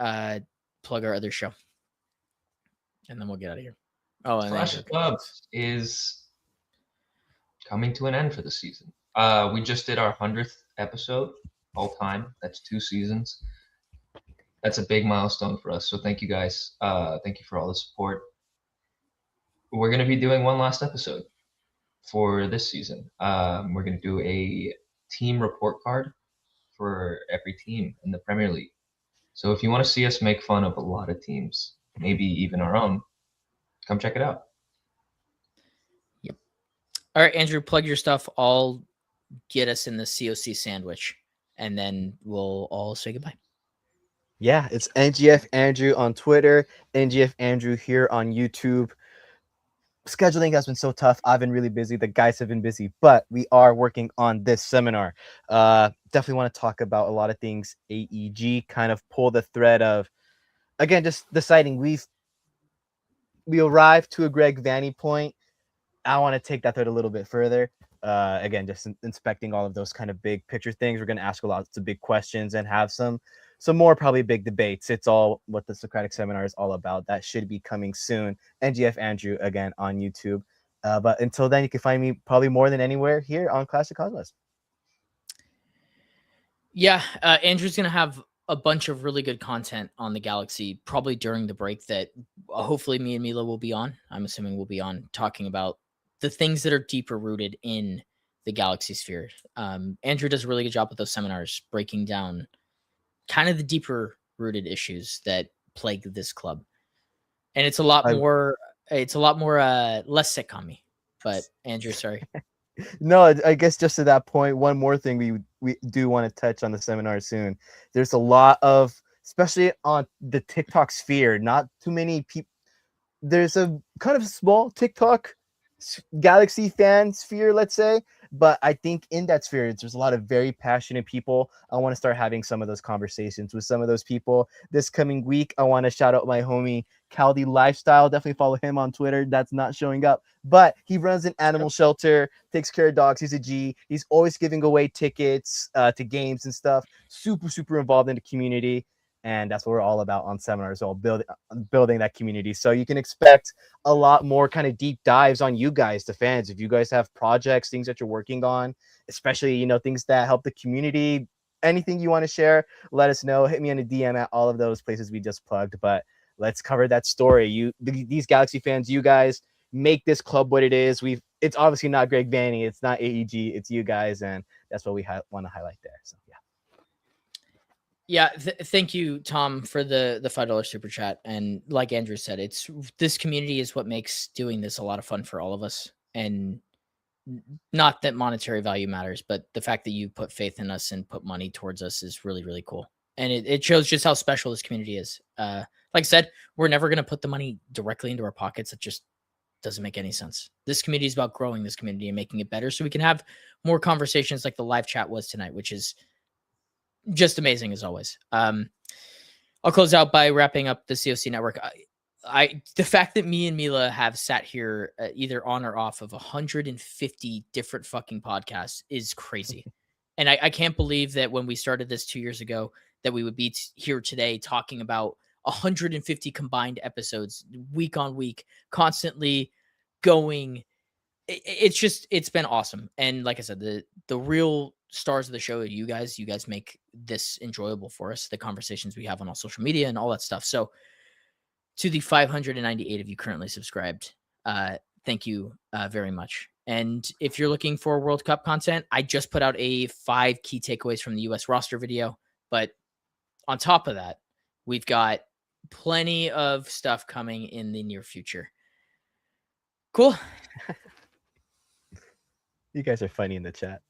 plug our other show, and then we'll get out of here. Oh, and Clash Andrew, of Clubs is coming to an end for the season. We just did our 100th episode all time. That's 2 seasons. That's a big milestone for us. So thank you guys. Thank you for all the support. We're going to be doing one last episode for this season. We're going to do a team report card for every team in the Premier League. So if you want to see us make fun of a lot of teams, maybe even our own, come check it out. Yep. All right, Andrew, plug your stuff. I'll get us in the C.O.C. sandwich, and then we'll all say goodbye. Yeah, it's NGF Andrew on Twitter, NGF Andrew here on YouTube. Scheduling has been so tough. I've been really busy. The guys have been busy, but we are working on this seminar. Definitely want to talk about a lot of things. AEG, kind of pull the thread of, again, just deciding we arrived to a Greg Vanney point. I want to take that thread a little bit further. Again, just inspecting all of those kind of big picture things. We're going to ask a lot of big questions and have some more probably big debates. It's all what the Socratic Seminar is all about. That should be coming soon. NGF Andrew again on YouTube. But until then, you can find me probably more than anywhere here on Clash of Cosmos. Yeah, Andrew's going to have a bunch of really good content on the Galaxy probably during the break that hopefully me and Mila will be on. I'm assuming we'll be on talking about the things that are deeper rooted in the Galaxy Sphere. Andrew does a really good job with those seminars, breaking down kind of the deeper rooted issues that plague this club. And it's a lot more less sitcom-y. But Andrew, sorry. No, I guess just to that point, one more thing we do want to touch on the seminar soon. There's a lot of, especially on the TikTok sphere, not too many people. There's a kind of small TikTok Galaxy fan sphere, let's say, but I think in that sphere there's a lot of very passionate people. I want to start having some of those conversations with some of those people this coming week. I want to shout out my homie Caldi Lifestyle. Definitely follow him on Twitter. That's not showing up, but he runs an animal shelter, takes care of dogs. He's a G. He's always giving away tickets to games and stuff. Super involved in the community. And that's what we're all about on seminars, all building that community. So you can expect a lot more kind of deep dives on you guys, the fans. If you guys have projects, things that you're working on, especially, things that help the community, anything you want to share, let us know. Hit me on a DM at all of those places we just plugged. But let's cover that story. These Galaxy fans, you guys make this club what it is. It's obviously not Greg Vanney. It's not AEG. It's you guys. And that's what we want to highlight there. So, yeah. Yeah, thank you, Tom, for the $5 super chat. And like Andrew said, this community is what makes doing this a lot of fun for all of us. And not that monetary value matters, but the fact that you put faith in us and put money towards us is really, really cool. And it shows just how special this community is. Like I said, we're never going to put the money directly into our pockets. It just doesn't make any sense. This community is about growing this community and making it better so we can have more conversations like the live chat was tonight, which is just amazing as always. I'll close out by wrapping up the C.O.C. network. The fact that me and Mila have sat here either on or off of 150 different fucking podcasts is crazy. And I can't believe that when we started this 2 years ago, that we would be here today talking about 150 combined episodes week on week, constantly going. It's been awesome. And like I said, the real stars of the show are you guys. You guys make this enjoyable for us, the conversations we have on all social media and all that stuff. So to the 598 of you currently subscribed, thank you very much. And if you're looking for World Cup content, I just put out a 5 key takeaways from the US roster video. But on top of that, we've got plenty of stuff coming in the near future. Cool. You guys are funny in the chat.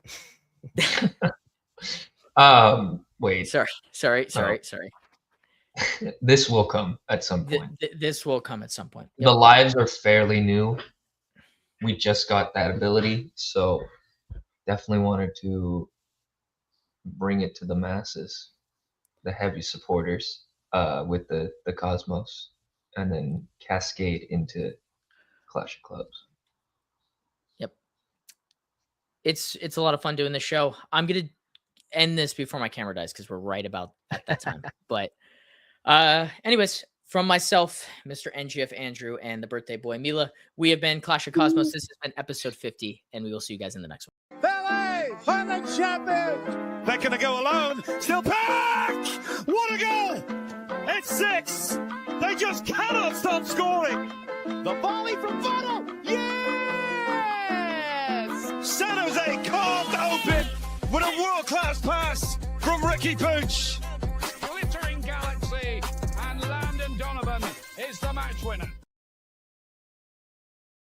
Wait. Sorry. This will come at some point. This will come at some point. Yep. The lives are fairly new. we just got that ability, so definitely wanted to bring it to the masses, the heavy supporters, with the Cosmos, and then cascade into Clash of Clubs. Yep. It's a lot of fun doing this show. I'm gonna end this before my camera dies because we're right about at that time. But anyways, from myself, Mr. NGF Andrew, and the birthday boy Mila, we have been Clash of Cosmos. This has been episode 50, and we will see you guys in the next one. Ballet, Highland champion. They're going to go alone. Still Pec! What a goal! It's 6. They just cannot stop scoring. The volley from Vanney. Yes! San Jose carved open with a world-class pass from Ricky Pooch. Glittering Galaxy, and Landon Donovan is the match winner.